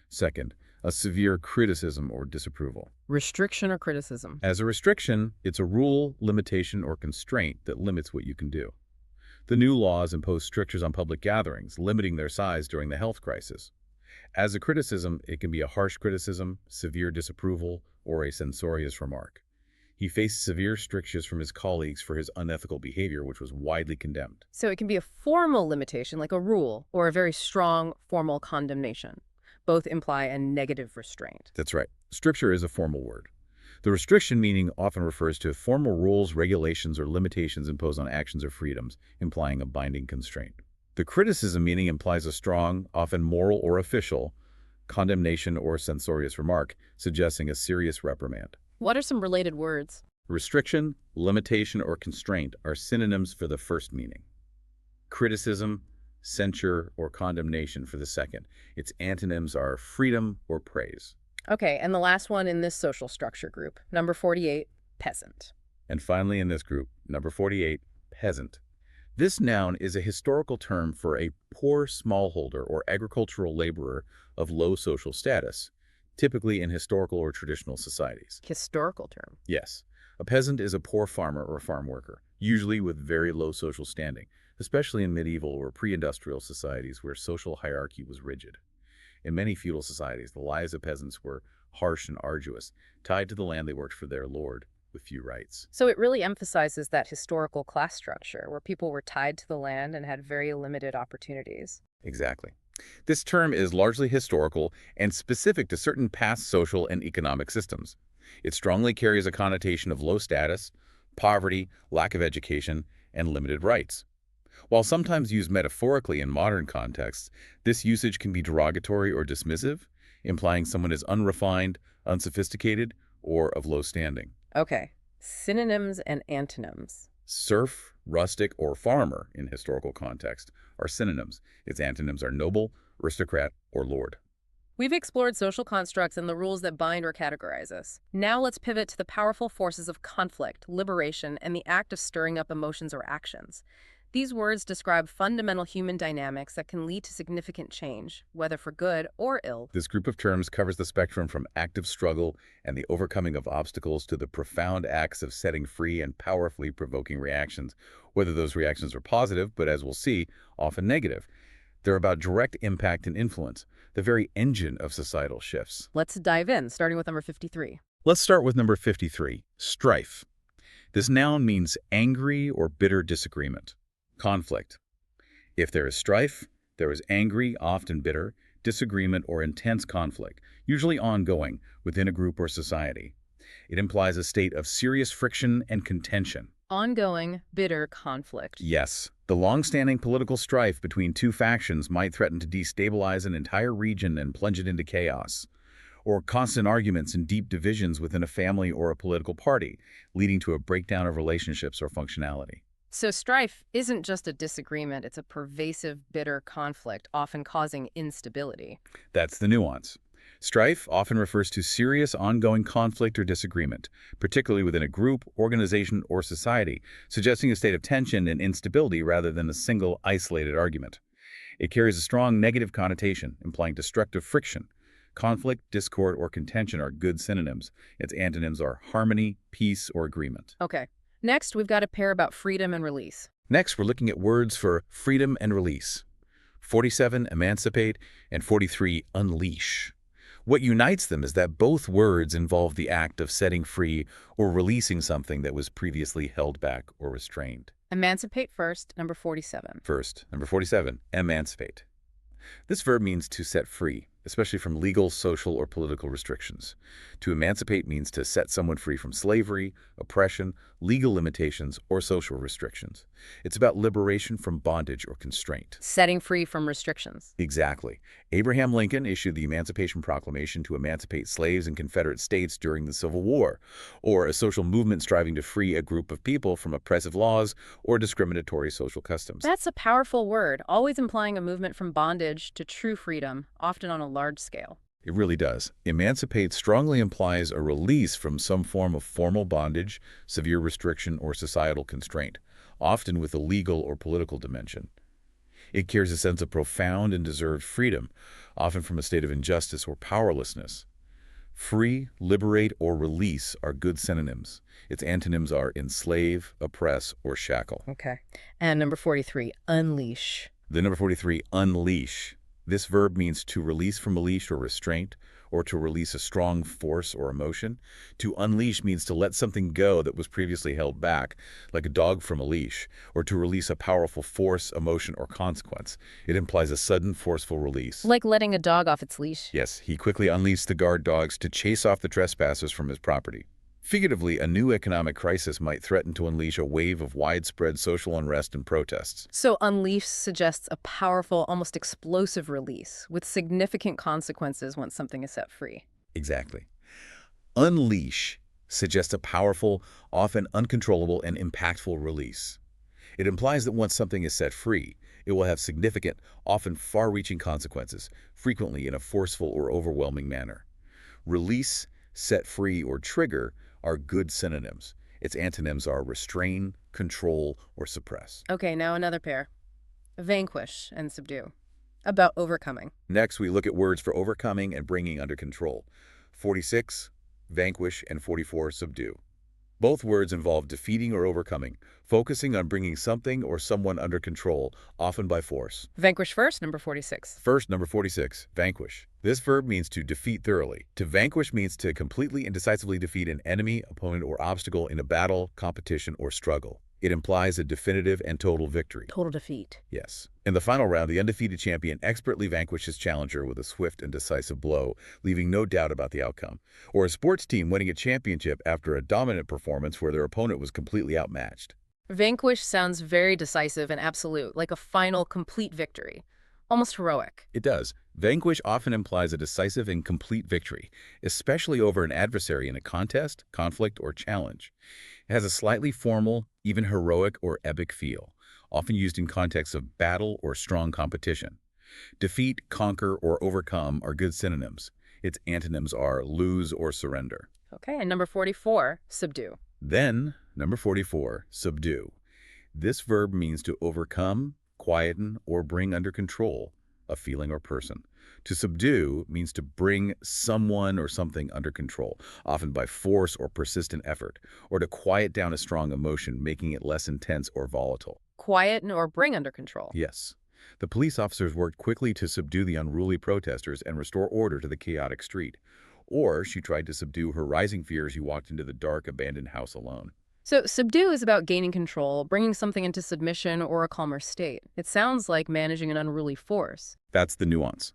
Second, a severe criticism or disapproval. Restriction or criticism. As a restriction, it's a rule, limitation, or constraint that limits what you can do. The new laws impose strictures on public gatherings, limiting their size during the health crisis. As a criticism, it can be a harsh criticism, severe disapproval, or a censorious remark. He faced severe strictures from his colleagues for his unethical behavior, which was widely condemned. So it can be a formal limitation, like a rule, or a very strong formal condemnation. Both imply a negative restraint. That's right. Stricture is a formal word. The restriction meaning often refers to formal rules, regulations, or limitations imposed on actions or freedoms, implying a binding constraint. The criticism meaning implies a strong, often moral or official, condemnation or censorious remark, suggesting a serious reprimand. What are some related words? Restriction, limitation, or constraint are synonyms for the first meaning. Criticism, censure, or condemnation for the second. Its antonyms are freedom or praise. Okay, and the last one in this social structure group, number 48, peasant. And finally in this group, number 48, peasant. This noun is a historical term for a poor smallholder or agricultural laborer of low social status, typically in historical or traditional societies. Historical term. Yes. A peasant is a poor farmer or farm worker, usually with very low social standing, especially in medieval or pre-industrial societies where social hierarchy was rigid. In many feudal societies, the lives of peasants were harsh and arduous, tied to the land they worked for their lord, with few rights. So it really emphasizes that historical class structure where people were tied to the land and had very limited opportunities. Exactly. This term is largely historical and specific to certain past social and economic systems. It strongly carries a connotation of low status, poverty, lack of education, and limited rights. While sometimes used metaphorically in modern contexts, this usage can be derogatory or dismissive, implying someone is unrefined, unsophisticated, or of low standing. Okay, synonyms and antonyms. Serf, rustic, or farmer in historical context are synonyms. Its antonyms are noble, aristocrat, or lord. We've explored social constructs and the rules that bind or categorize us. Now let's pivot to the powerful forces of conflict, liberation, and the act of stirring up emotions or actions. These words describe fundamental human dynamics that can lead to significant change, whether for good or ill. This group of terms covers the spectrum from active struggle and the overcoming of obstacles to the profound acts of setting free and powerfully provoking reactions, whether those reactions are positive, but as we'll see, often negative. They're about direct impact and influence, the very engine of societal shifts. Let's dive in, starting with number 53. Let's start with number 53, strife. This noun means angry or bitter disagreement. Conflict. If there is strife, there is angry, often bitter, disagreement, or intense conflict, usually ongoing, within a group or society. It implies a state of serious friction and contention. Ongoing, bitter conflict. Yes, the long-standing political strife between two factions might threaten to destabilize an entire region and plunge it into chaos. Or constant arguments and deep divisions within a family or a political party, leading to a breakdown of relationships or functionality. So strife isn't just a disagreement, it's a pervasive, bitter conflict, often causing instability. That's the nuance. Strife often refers to serious ongoing conflict or disagreement, particularly within a group, organization, or society, suggesting a state of tension and instability rather than a single, isolated argument. It carries a strong negative connotation, implying destructive friction. Conflict, discord, or contention are good synonyms. Its antonyms are harmony, peace, or agreement. Okay. Next, we've got a pair about freedom and release. Next, we're looking at words for freedom and release. 47, emancipate, and 43, unleash. What unites them is that both words involve the act of setting free or releasing something that was previously held back or restrained. Emancipate first, number 47. First, number 47, emancipate. This verb means to set free, especially from legal, social, or political restrictions. To emancipate means to set someone free from slavery, oppression, legal limitations, or social restrictions. It's about liberation from bondage or constraint. Setting free from restrictions. Exactly. Abraham Lincoln issued the Emancipation Proclamation to emancipate slaves in Confederate states during the Civil War, or a social movement striving to free a group of people from oppressive laws or discriminatory social customs. That's a powerful word, always implying a movement from bondage to true freedom, often on a large scale. It really does. Emancipate strongly implies a release from some form of formal bondage, severe restriction, or societal constraint, often with a legal or political dimension. It carries a sense of profound and deserved freedom, often from a state of injustice or powerlessness. Free, liberate, or release are good synonyms. Its antonyms are enslave, oppress, or shackle. Okay. And number 43, unleash. The number 43, unleash. This verb means to release from a leash or restraint, or to release a strong force or emotion. To unleash means to let something go that was previously held back, like a dog from a leash, or to release a powerful force, emotion, or consequence. It implies a sudden, forceful release. Like letting a dog off its leash. Yes, he quickly unleashed the guard dogs to chase off the trespassers from his property. Figuratively, a new economic crisis might threaten to unleash a wave of widespread social unrest and protests. So unleash suggests a powerful, almost explosive release with significant consequences once something is set free. Exactly. Unleash suggests a powerful, often uncontrollable, and impactful release. It implies that once something is set free, it will have significant, often far-reaching consequences, frequently in a forceful or overwhelming manner. Release, set free, or trigger are good synonyms. Its antonyms are restrain, control, or suppress. Okay, now another pair. Vanquish and subdue. About overcoming. Next, we look at words for overcoming and bringing under control. 46, vanquish, and 44, subdue. Both words involve defeating or overcoming, focusing on bringing something or someone under control, often by force. Vanquish first, number 46. First, number 46, vanquish. This verb means to defeat thoroughly. To vanquish means to completely and decisively defeat an enemy, opponent, or obstacle in a battle, competition, or struggle. It implies a definitive and total victory. Total defeat. Yes. In the final round, the undefeated champion expertly vanquished his challenger with a swift and decisive blow, leaving no doubt about the outcome. Or a sports team winning a championship after a dominant performance where their opponent was completely outmatched. Vanquish sounds very decisive and absolute, like a final, complete victory. Almost heroic. It does. Vanquish often implies a decisive and complete victory, especially over an adversary in a contest, conflict, or challenge. It has a slightly formal, even heroic or epic feel, often used in contexts of battle or strong competition. Defeat, conquer, or overcome are good synonyms. Its antonyms are lose or surrender. Okay, and number 44, subdue. Then, number 44, subdue. This verb means to overcome, quieten, or bring under control a feeling or person. To subdue means to bring someone or something under control, often by force or persistent effort, or to quiet down a strong emotion, making it less intense or volatile. Quiet or bring under control. Yes. The police officers worked quickly to subdue the unruly protesters and restore order to the chaotic street. Or she tried to subdue her rising fear as she walked into the dark, abandoned house alone. So subdue is about gaining control, bringing something into submission or a calmer state. It sounds like managing an unruly force. That's the nuance.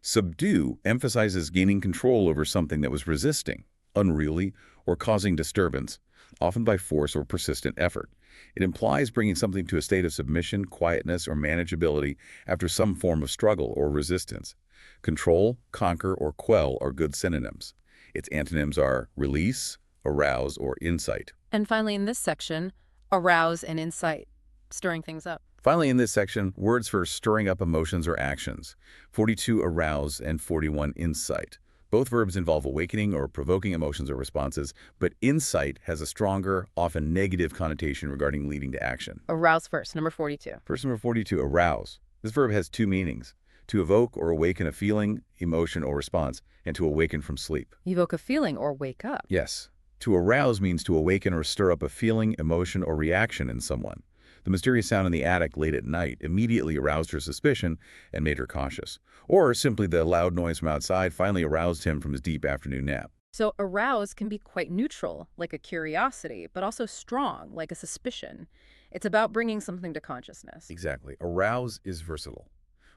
Subdue emphasizes gaining control over something that was resisting, unruly, or causing disturbance, often by force or persistent effort. It implies bringing something to a state of submission, quietness, or manageability after some form of struggle or resistance. Control, conquer, or quell are good synonyms. Its antonyms are release, arouse, or insight. And finally, in this section, arouse and incite, stirring things up. Finally, in this section, words for stirring up emotions or actions. 42 arouse and 41 incite. Both verbs involve awakening or provoking emotions or responses, but insight has a stronger, often negative connotation regarding leading to action. Arouse first, number 42. First, number 42, arouse. This verb has two meanings: to evoke or awaken a feeling, emotion, or response, and to awaken from sleep. Evoke a feeling or wake up. Yes. To arouse means to awaken or stir up a feeling, emotion, or reaction in someone. The mysterious sound in the attic late at night immediately aroused her suspicion and made her cautious. Or simply the loud noise from outside finally aroused him from his deep afternoon nap. So arouse can be quite neutral, like a curiosity, but also strong, like a suspicion. It's about bringing something to consciousness. Exactly. Arouse is versatile.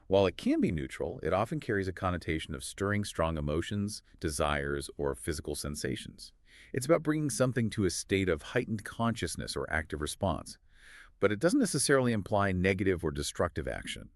While it can be neutral, it often carries a connotation of stirring strong emotions, desires, or physical sensations. It's about bringing something to a state of heightened consciousness or active response. But it doesn't necessarily imply negative or destructive action.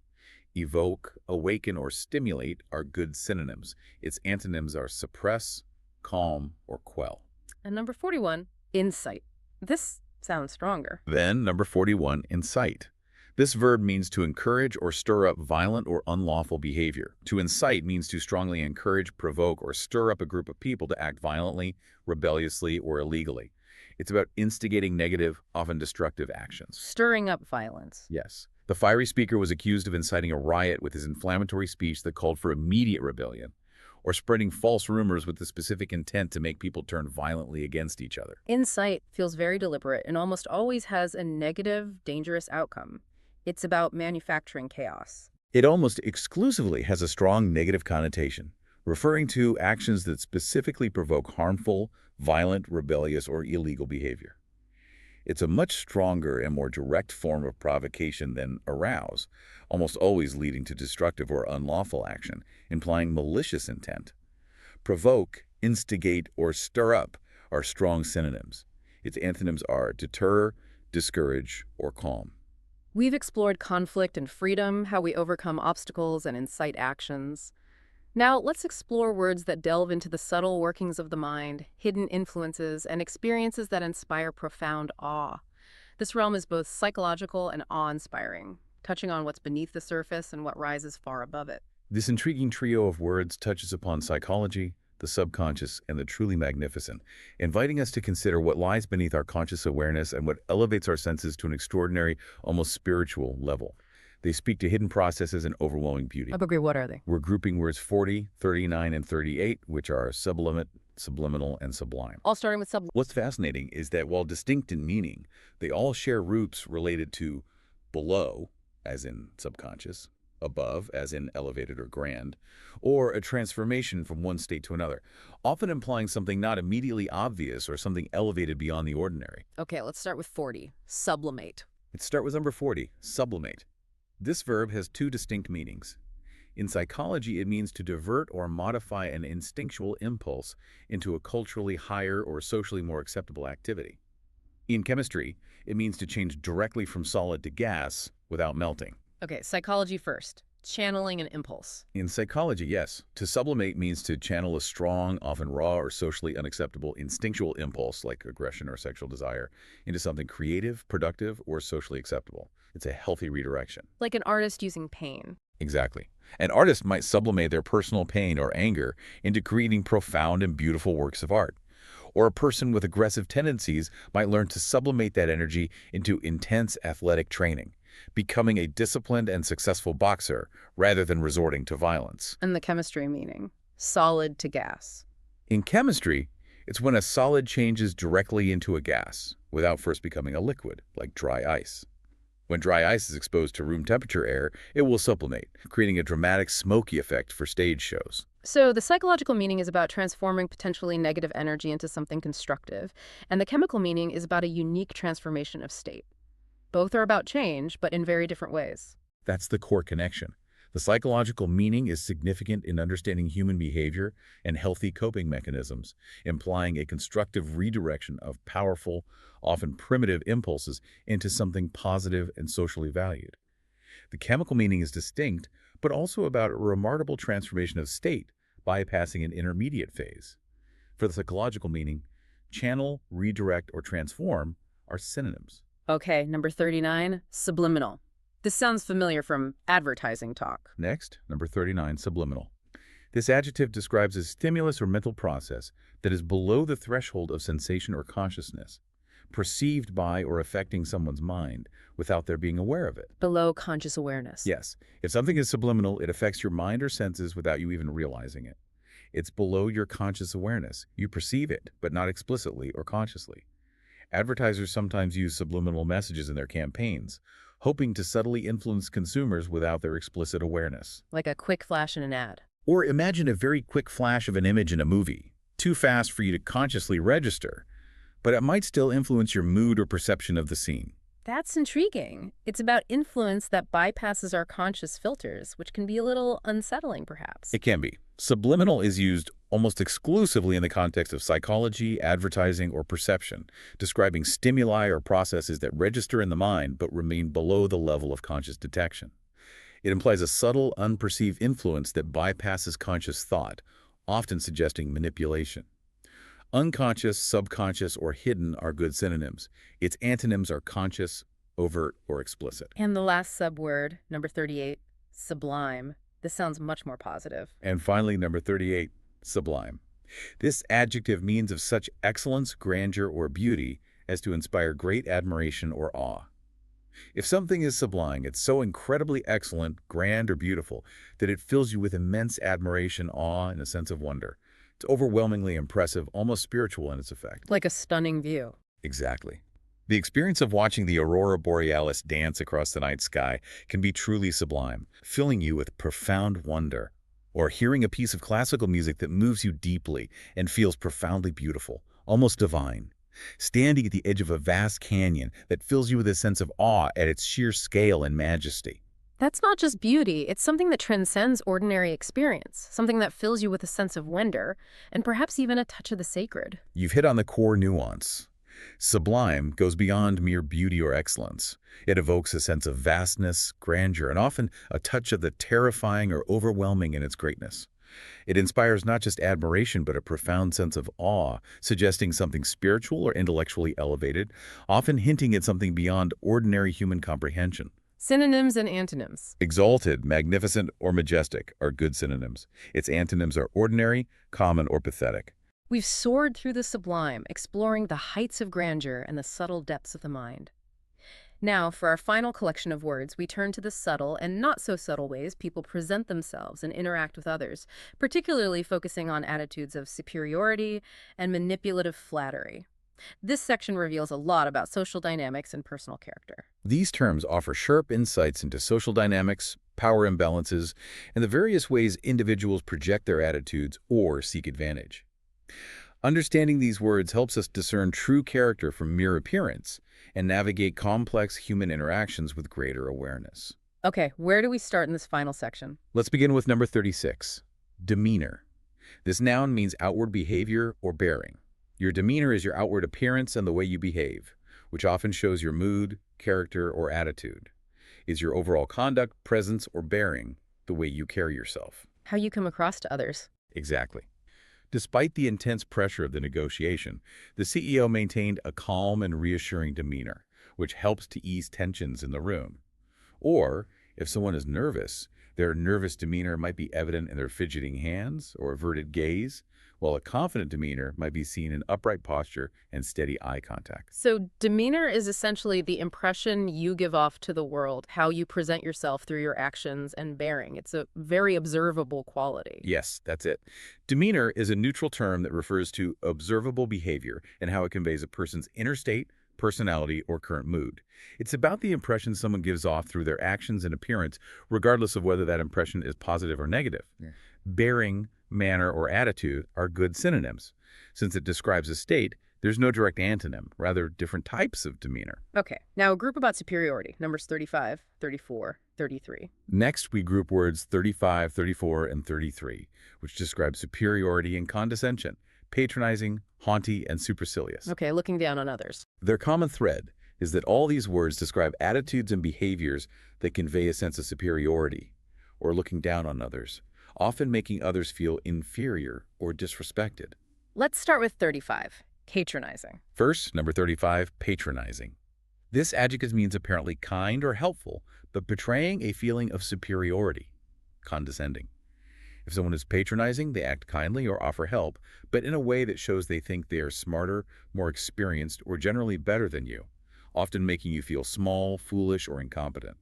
Evoke, awaken, or stimulate are good synonyms. Its antonyms are suppress, calm, or quell. And number 41, incite. This sounds stronger. Then, number 41, incite. This verb means to encourage or stir up violent or unlawful behavior. To incite means to strongly encourage, provoke, or stir up a group of people to act violently, rebelliously, or illegally. It's about instigating negative, often destructive actions. Stirring up violence. Yes. The fiery speaker was accused of inciting a riot with his inflammatory speech that called for immediate rebellion, or spreading false rumors with the specific intent to make people turn violently against each other. Incite feels very deliberate and almost always has a negative, dangerous outcome. It's about manufacturing chaos. It almost exclusively has a strong negative connotation, referring to actions that specifically provoke harmful, violent, rebellious, or illegal behavior. It's a much stronger and more direct form of provocation than arouse, almost always leading to destructive or unlawful action, implying malicious intent. Provoke, instigate, or stir up are strong synonyms. Its antonyms are deter, discourage, or calm. We've explored conflict and freedom, how we overcome obstacles and incite actions. Now, let's explore words that delve into the subtle workings of the mind, hidden influences, and experiences that inspire profound awe. This realm is both psychological and awe-inspiring, touching on what's beneath the surface and what rises far above it. This intriguing trio of words touches upon psychology, the subconscious, and the truly magnificent, inviting us to consider what lies beneath our conscious awareness and what elevates our senses to an extraordinary, almost spiritual level. They speak to hidden processes and overwhelming beauty. I agree. What are they? We're grouping words 40, 39, and 38, which are sublimate, subliminal, and sublime. All starting with sublime. What's fascinating is that while distinct in meaning, they all share roots related to below, as in subconscious, above, as in elevated or grand, or a transformation from one state to another, often implying something not immediately obvious or something elevated beyond the ordinary. Okay, let's start with 40. Sublimate. Let's start with number 40, sublimate. This verb has two distinct meanings. In psychology, it means to divert or modify an instinctual impulse into a culturally higher or socially more acceptable activity. In chemistry, it means to change directly from solid to gas without melting. Okay, psychology first. Channeling an impulse. In psychology, yes, to sublimate means to channel a strong, often raw or socially unacceptable instinctual impulse, like aggression or sexual desire, into something creative, productive, or socially acceptable. It's a healthy redirection. Like an artist using pain. Exactly. An artist might sublimate their personal pain or anger into creating profound and beautiful works of art. Or a person with aggressive tendencies might learn to sublimate that energy into intense athletic training, becoming a disciplined and successful boxer rather than resorting to violence. And the chemistry meaning. Solid to gas. In chemistry, it's when a solid changes directly into a gas without first becoming a liquid, like dry ice. When dry ice is exposed to room temperature air, it will sublimate, creating a dramatic smoky effect for stage shows. So the psychological meaning is about transforming potentially negative energy into something constructive, and the chemical meaning is about a unique transformation of state. Both are about change, but in very different ways. That's the core connection. The psychological meaning is significant in understanding human behavior and healthy coping mechanisms, implying a constructive redirection of powerful, often primitive impulses into something positive and socially valued. The chemical meaning is distinct, but also about a remarkable transformation of state, bypassing an intermediate phase. For the psychological meaning, channel, redirect, or transform are synonyms. Okay, number 39, subliminal. This sounds familiar from advertising talk. Next, number 39, subliminal. This adjective describes a stimulus or mental process that is below the threshold of sensation or consciousness, perceived by or affecting someone's mind without their being aware of it. Below conscious awareness. Yes, if something is subliminal, it affects your mind or senses without you even realizing it. It's below your conscious awareness. You perceive it, but not explicitly or consciously. Advertisers sometimes use subliminal messages in their campaigns, hoping to subtly influence consumers without their explicit awareness. Like a quick flash in an ad. Or imagine a very quick flash of an image in a movie, too fast for you to consciously register, but it might still influence your mood or perception of the scene. That's intriguing. It's about influence that bypasses our conscious filters, which can be a little unsettling, perhaps. It can be. Subliminal is used almost exclusively in the context of psychology, advertising, or perception, describing stimuli or processes that register in the mind but remain below the level of conscious detection. It implies a subtle, unperceived influence that bypasses conscious thought, often suggesting manipulation. Unconscious, subconscious, or hidden are good synonyms. Its antonyms are conscious, overt, or explicit. And the last subword, number 38, sublime. This sounds much more positive. And finally, number 38, sublime. This adjective means of such excellence, grandeur, or beauty as to inspire great admiration or awe. If something is sublime, it's so incredibly excellent, grand, or beautiful that it fills you with immense admiration, awe, and a sense of wonder. It's overwhelmingly impressive, almost spiritual in its effect. Like a stunning view. Exactly. The experience of watching the aurora borealis dance across the night sky can be truly sublime, filling you with profound wonder. Or hearing a piece of classical music that moves you deeply and feels profoundly beautiful, almost divine. Standing at the edge of a vast canyon that fills you with a sense of awe at its sheer scale and majesty. That's not just beauty, it's something that transcends ordinary experience, something that fills you with a sense of wonder, and perhaps even a touch of the sacred. You've hit on the core nuance. Sublime goes beyond mere beauty or excellence. It evokes a sense of vastness, grandeur, and often a touch of the terrifying or overwhelming in its greatness. It inspires not just admiration but a profound sense of awe, suggesting something spiritual or intellectually elevated, often hinting at something beyond ordinary human comprehension. Synonyms and antonyms. Exalted, magnificent, or majestic are good synonyms. Its antonyms are ordinary, common, or pathetic. We've soared through the sublime, exploring the heights of grandeur and the subtle depths of the mind. Now, for our final collection of words, we turn to the subtle and not-so-subtle ways people present themselves and interact with others, particularly focusing on attitudes of superiority and manipulative flattery. This section reveals a lot about social dynamics and personal character. These terms offer sharp insights into social dynamics, power imbalances, and the various ways individuals project their attitudes or seek advantage. Understanding these words helps us discern true character from mere appearance and navigate complex human interactions with greater awareness. Okay, where do we start in this final section? Let's begin with number 36, demeanor. This noun means outward behavior or bearing. Your demeanor is your outward appearance and the way you behave, which often shows your mood, character, or attitude. Is your overall conduct, presence, or bearing the way you carry yourself? How you come across to others. Exactly. Despite the intense pressure of the negotiation, the CEO maintained a calm and reassuring demeanor, which helps to ease tensions in the room. Or, if someone is nervous, their nervous demeanor might be evident in their fidgeting hands or averted gaze, while a confident demeanor might be seen in upright posture and steady eye contact. So demeanor is essentially the impression you give off to the world, how you present yourself through your actions and bearing. It's a very observable quality. Yes, that's it. Demeanor is a neutral term that refers to observable behavior and how it conveys a person's inner state, personality, or current mood. It's about the impression someone gives off through their actions and appearance, regardless of whether that impression is positive or negative. Bearing, manner, or attitude are good synonyms, since it describes a state, There's no direct antonym, rather different types of demeanor. Okay, now a group about superiority, numbers 35, 34, 33. Next, we group words 35, 34, and 33, which describe superiority and condescension, patronizing, haughty, and supercilious. Okay, looking down on others. Their common thread is that all these words describe attitudes and behaviors that convey a sense of superiority or looking down on others, often making others feel inferior or disrespected. Let's start with 35, patronizing. First, number 35, patronizing. This adjective means apparently kind or helpful, but betraying a feeling of superiority, condescending. If someone is patronizing, they act kindly or offer help, but in a way that shows they think they are smarter, more experienced, or generally better than you, often making you feel small, foolish, or incompetent.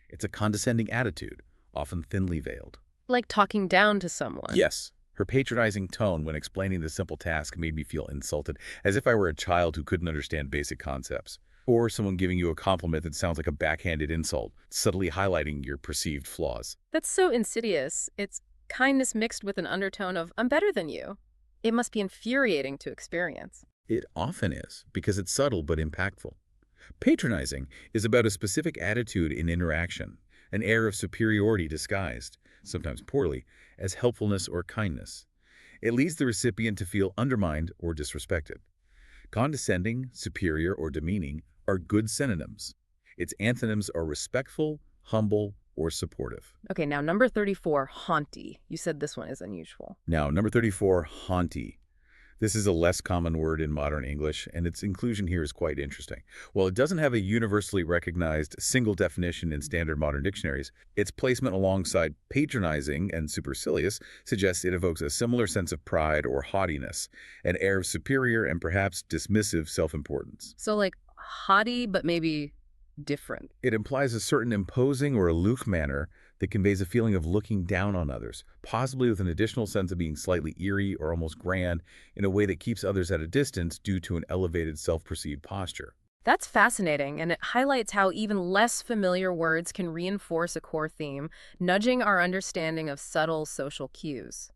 It's a condescending attitude, often thinly veiled. Like talking down to someone. Yes. Her patronizing tone when explaining the simple task made me feel insulted, as if I were a child who couldn't understand basic concepts. Or someone giving you a compliment that sounds like a backhanded insult, subtly highlighting your perceived flaws. That's so insidious. It's kindness mixed with an undertone of, I'm better than you. It must be infuriating to experience. It often is, because it's subtle but impactful. Patronizing is about a specific attitude in interaction, an air of superiority disguised, sometimes poorly, as helpfulness or kindness. It leads the recipient to feel undermined or disrespected. Condescending, superior, or demeaning are good synonyms. Its antonyms are respectful, humble, or supportive. Okay, now number 34, haughty. You said this one is unusual. Now, number 34, haughty. This is a less common word in modern English, and its inclusion here is quite interesting. While it doesn't have a universally recognized single definition in standard modern dictionaries, its placement alongside patronizing and supercilious suggests it evokes a similar sense of pride or haughtiness, an air of superior and perhaps dismissive self-importance. So like haughty, but maybe different. It implies a certain imposing or aloof manner that conveys a feeling of looking down on others, possibly with an additional sense of being slightly eerie or almost grand in a way that keeps others at a distance due to an elevated self-perceived posture. That's fascinating, and it highlights how even less familiar words can reinforce a core theme, nudging our understanding of subtle social cues.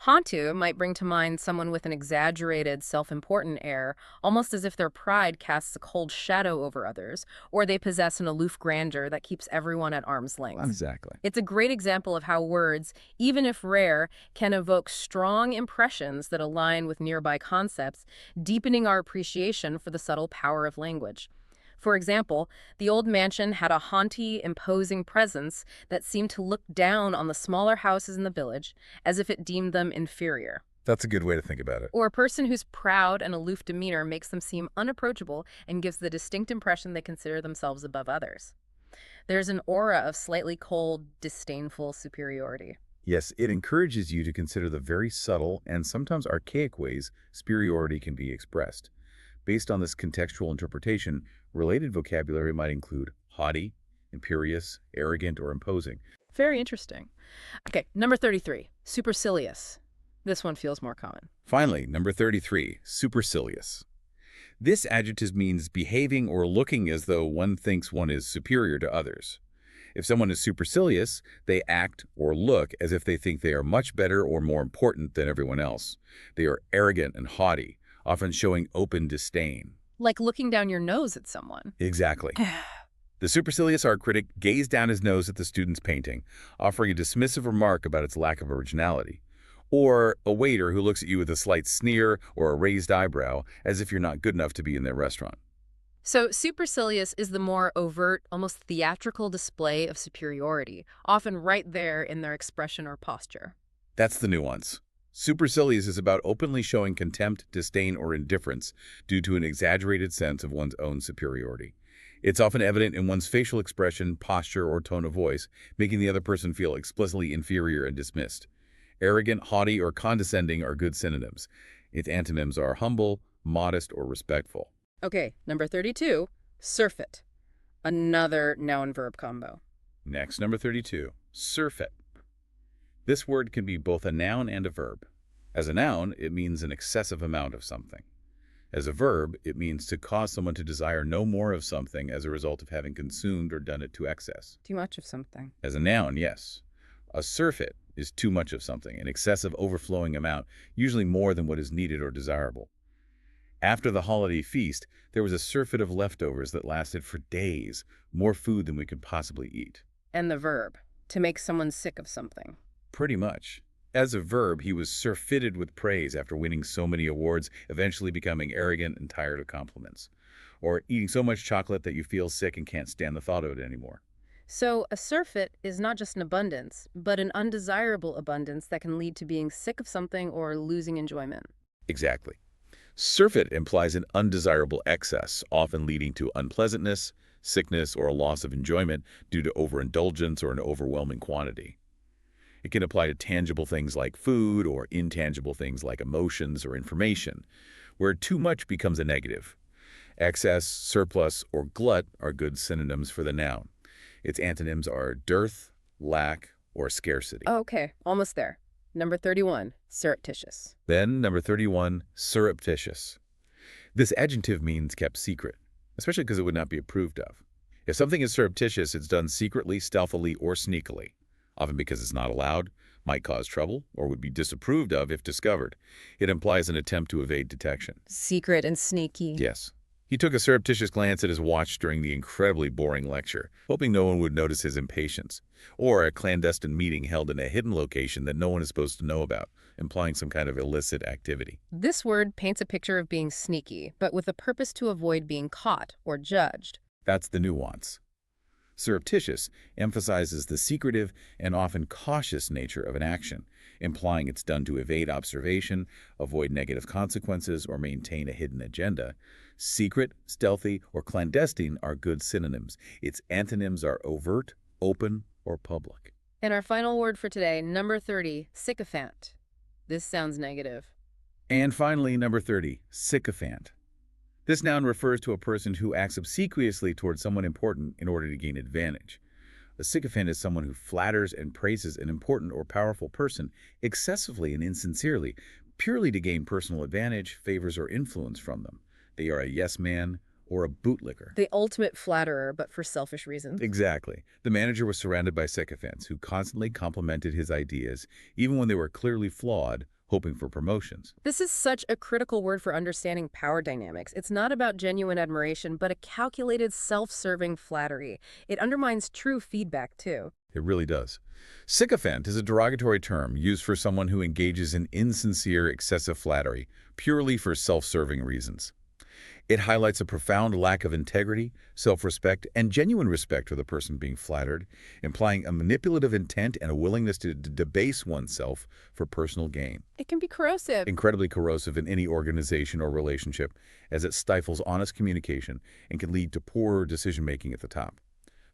Hantu might bring to mind someone with an exaggerated, self-important air, almost as if their pride casts a cold shadow over others, or they possess an aloof grandeur that keeps everyone at arm's length. Exactly. It's a great example of how words, even if rare, can evoke strong impressions that align with nearby concepts, deepening our appreciation for the subtle power of language. For example, the old mansion had a haughty, imposing presence that seemed to look down on the smaller houses in the village, as if it deemed them inferior. That's a good way to think about it. Or a person whose proud and aloof demeanor makes them seem unapproachable and gives the distinct impression they consider themselves above others. There's an aura of slightly cold, disdainful superiority. Yes, it encourages you to consider the very subtle and sometimes archaic ways superiority can be expressed. Based on this contextual interpretation, related vocabulary might include haughty, imperious, arrogant, or imposing. Very interesting. Okay, number 33, supercilious. This one feels more common. Finally, number 33, supercilious. This adjective means behaving or looking as though one thinks one is superior to others. If someone is supercilious, they act or look as if they think they are much better or more important than everyone else. They are arrogant and haughty, often showing open disdain. Like looking down your nose at someone. Exactly. The supercilious art critic gazed down his nose at the student's painting, offering a dismissive remark about its lack of originality. Or a waiter who looks at you with a slight sneer or a raised eyebrow, as if you're not good enough to be in their restaurant. So supercilious is the more overt, almost theatrical display of superiority, often right there in their expression or posture. That's the nuance. Supercilious is about openly showing contempt, disdain, or indifference due to an exaggerated sense of one's own superiority. It's often evident in one's facial expression, posture, or tone of voice, making the other person feel explicitly inferior and dismissed. Arrogant, haughty, or condescending are good synonyms. Its antonyms are humble, modest, or respectful. Okay, number 32, surfeit. Another noun-verb combo. Next, number 32, surfeit. This word can be both a noun and a verb. As a noun, it means an excessive amount of something. As a verb, it means to cause someone to desire no more of something as a result of having consumed or done it to excess. Too much of something. As a noun, yes. A surfeit is too much of something, an excessive overflowing amount, usually more than what is needed or desirable. After the holiday feast, there was a surfeit of leftovers that lasted for days, more food than we could possibly eat. And the verb, to make someone sick of something. Pretty much. As a verb, he was surfeited with praise after winning so many awards, eventually becoming arrogant and tired of compliments. Or eating so much chocolate that you feel sick and can't stand the thought of it anymore. So a surfeit is not just an abundance, but an undesirable abundance that can lead to being sick of something or losing enjoyment. Exactly. Surfeit implies an undesirable excess, often leading to unpleasantness, sickness, or a loss of enjoyment due to overindulgence or an overwhelming quantity. It can apply to tangible things like food or intangible things like emotions or information, where too much becomes a negative. Excess, surplus, or glut are good synonyms for the noun. Its antonyms are dearth, lack, or scarcity. Oh, okay, almost there. Number 31, surreptitious. Then, number 31, surreptitious. This adjective means kept secret, especially because it would not be approved of. If something is surreptitious, it's done secretly, stealthily, or sneakily, often because it's not allowed, might cause trouble, or would be disapproved of if discovered. It implies an attempt to evade detection. Secret and sneaky. Yes. He took a surreptitious glance at his watch during the incredibly boring lecture, hoping no one would notice his impatience, or a clandestine meeting held in a hidden location that no one is supposed to know about, implying some kind of illicit activity. This word paints a picture of being sneaky, but with a purpose to avoid being caught or judged. That's the nuance. Surreptitious emphasizes the secretive and often cautious nature of an action, implying it's done to evade observation, avoid negative consequences, or maintain a hidden agenda. Secret, stealthy, or clandestine are good synonyms. Its antonyms are overt, open, or public. And our final word for today, number 30, sycophant. This sounds negative. And finally, number 30, sycophant. This noun refers to a person who acts obsequiously towards someone important in order to gain advantage. A sycophant is someone who flatters and praises an important or powerful person excessively and insincerely, purely to gain personal advantage, favors, or influence from them. They are a yes man or a bootlicker. The ultimate flatterer, but for selfish reasons. Exactly. The manager was surrounded by sycophants who constantly complimented his ideas, even when they were clearly flawed, hoping for promotions. This is such a critical word for understanding power dynamics. It's not about genuine admiration, but a calculated, self-serving flattery. It undermines true feedback, too. It really does. Sycophant is a derogatory term used for someone who engages in insincere, excessive flattery, purely for self-serving reasons. It highlights a profound lack of integrity, self-respect, and genuine respect for the person being flattered, implying a manipulative intent and a willingness to debase oneself for personal gain. It can be corrosive. Incredibly corrosive in any organization or relationship, as it stifles honest communication and can lead to poor decision-making at the top.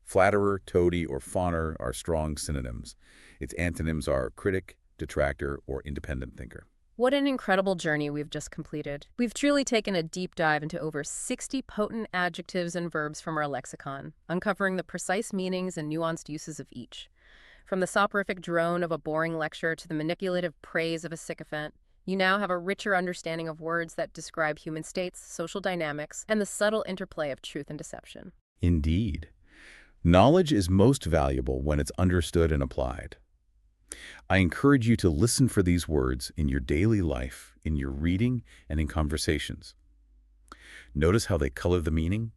Flatterer, toady, or fawner are strong synonyms. Its antonyms are critic, detractor, or independent thinker. What an incredible journey we've just completed. We've truly taken a deep dive into over 60 potent adjectives and verbs from our lexicon, uncovering the precise meanings and nuanced uses of each. From the soporific drone of a boring lecture to the manipulative praise of a sycophant, you now have a richer understanding of words that describe human states, social dynamics, and the subtle interplay of truth and deception. Indeed. Knowledge is most valuable when it's understood and applied. I encourage you to listen for these words in your daily life, in your reading, and in conversations. Notice how they color the meaning,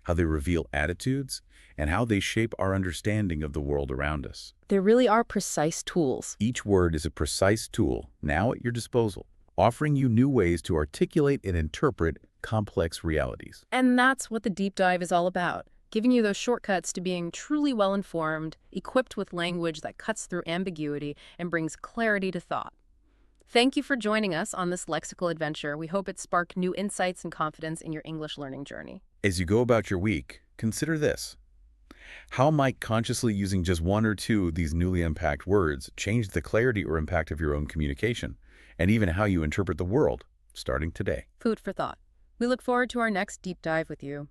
how they reveal attitudes, and how they shape our understanding of the world around us. They really are precise tools. Each word is a precise tool, now at your disposal, offering you new ways to articulate and interpret complex realities. And that's what the deep dive is all about. Giving you those shortcuts to being truly well-informed, equipped with language that cuts through ambiguity and brings clarity to thought. Thank you for joining us on this lexical adventure. We hope it sparked new insights and confidence in your English learning journey. As you go about your week, consider this. How might consciously using just one or two of these newly unpacked words change the clarity or impact of your own communication, and even how you interpret the world, starting today? Food for thought. We look forward to our next deep dive with you.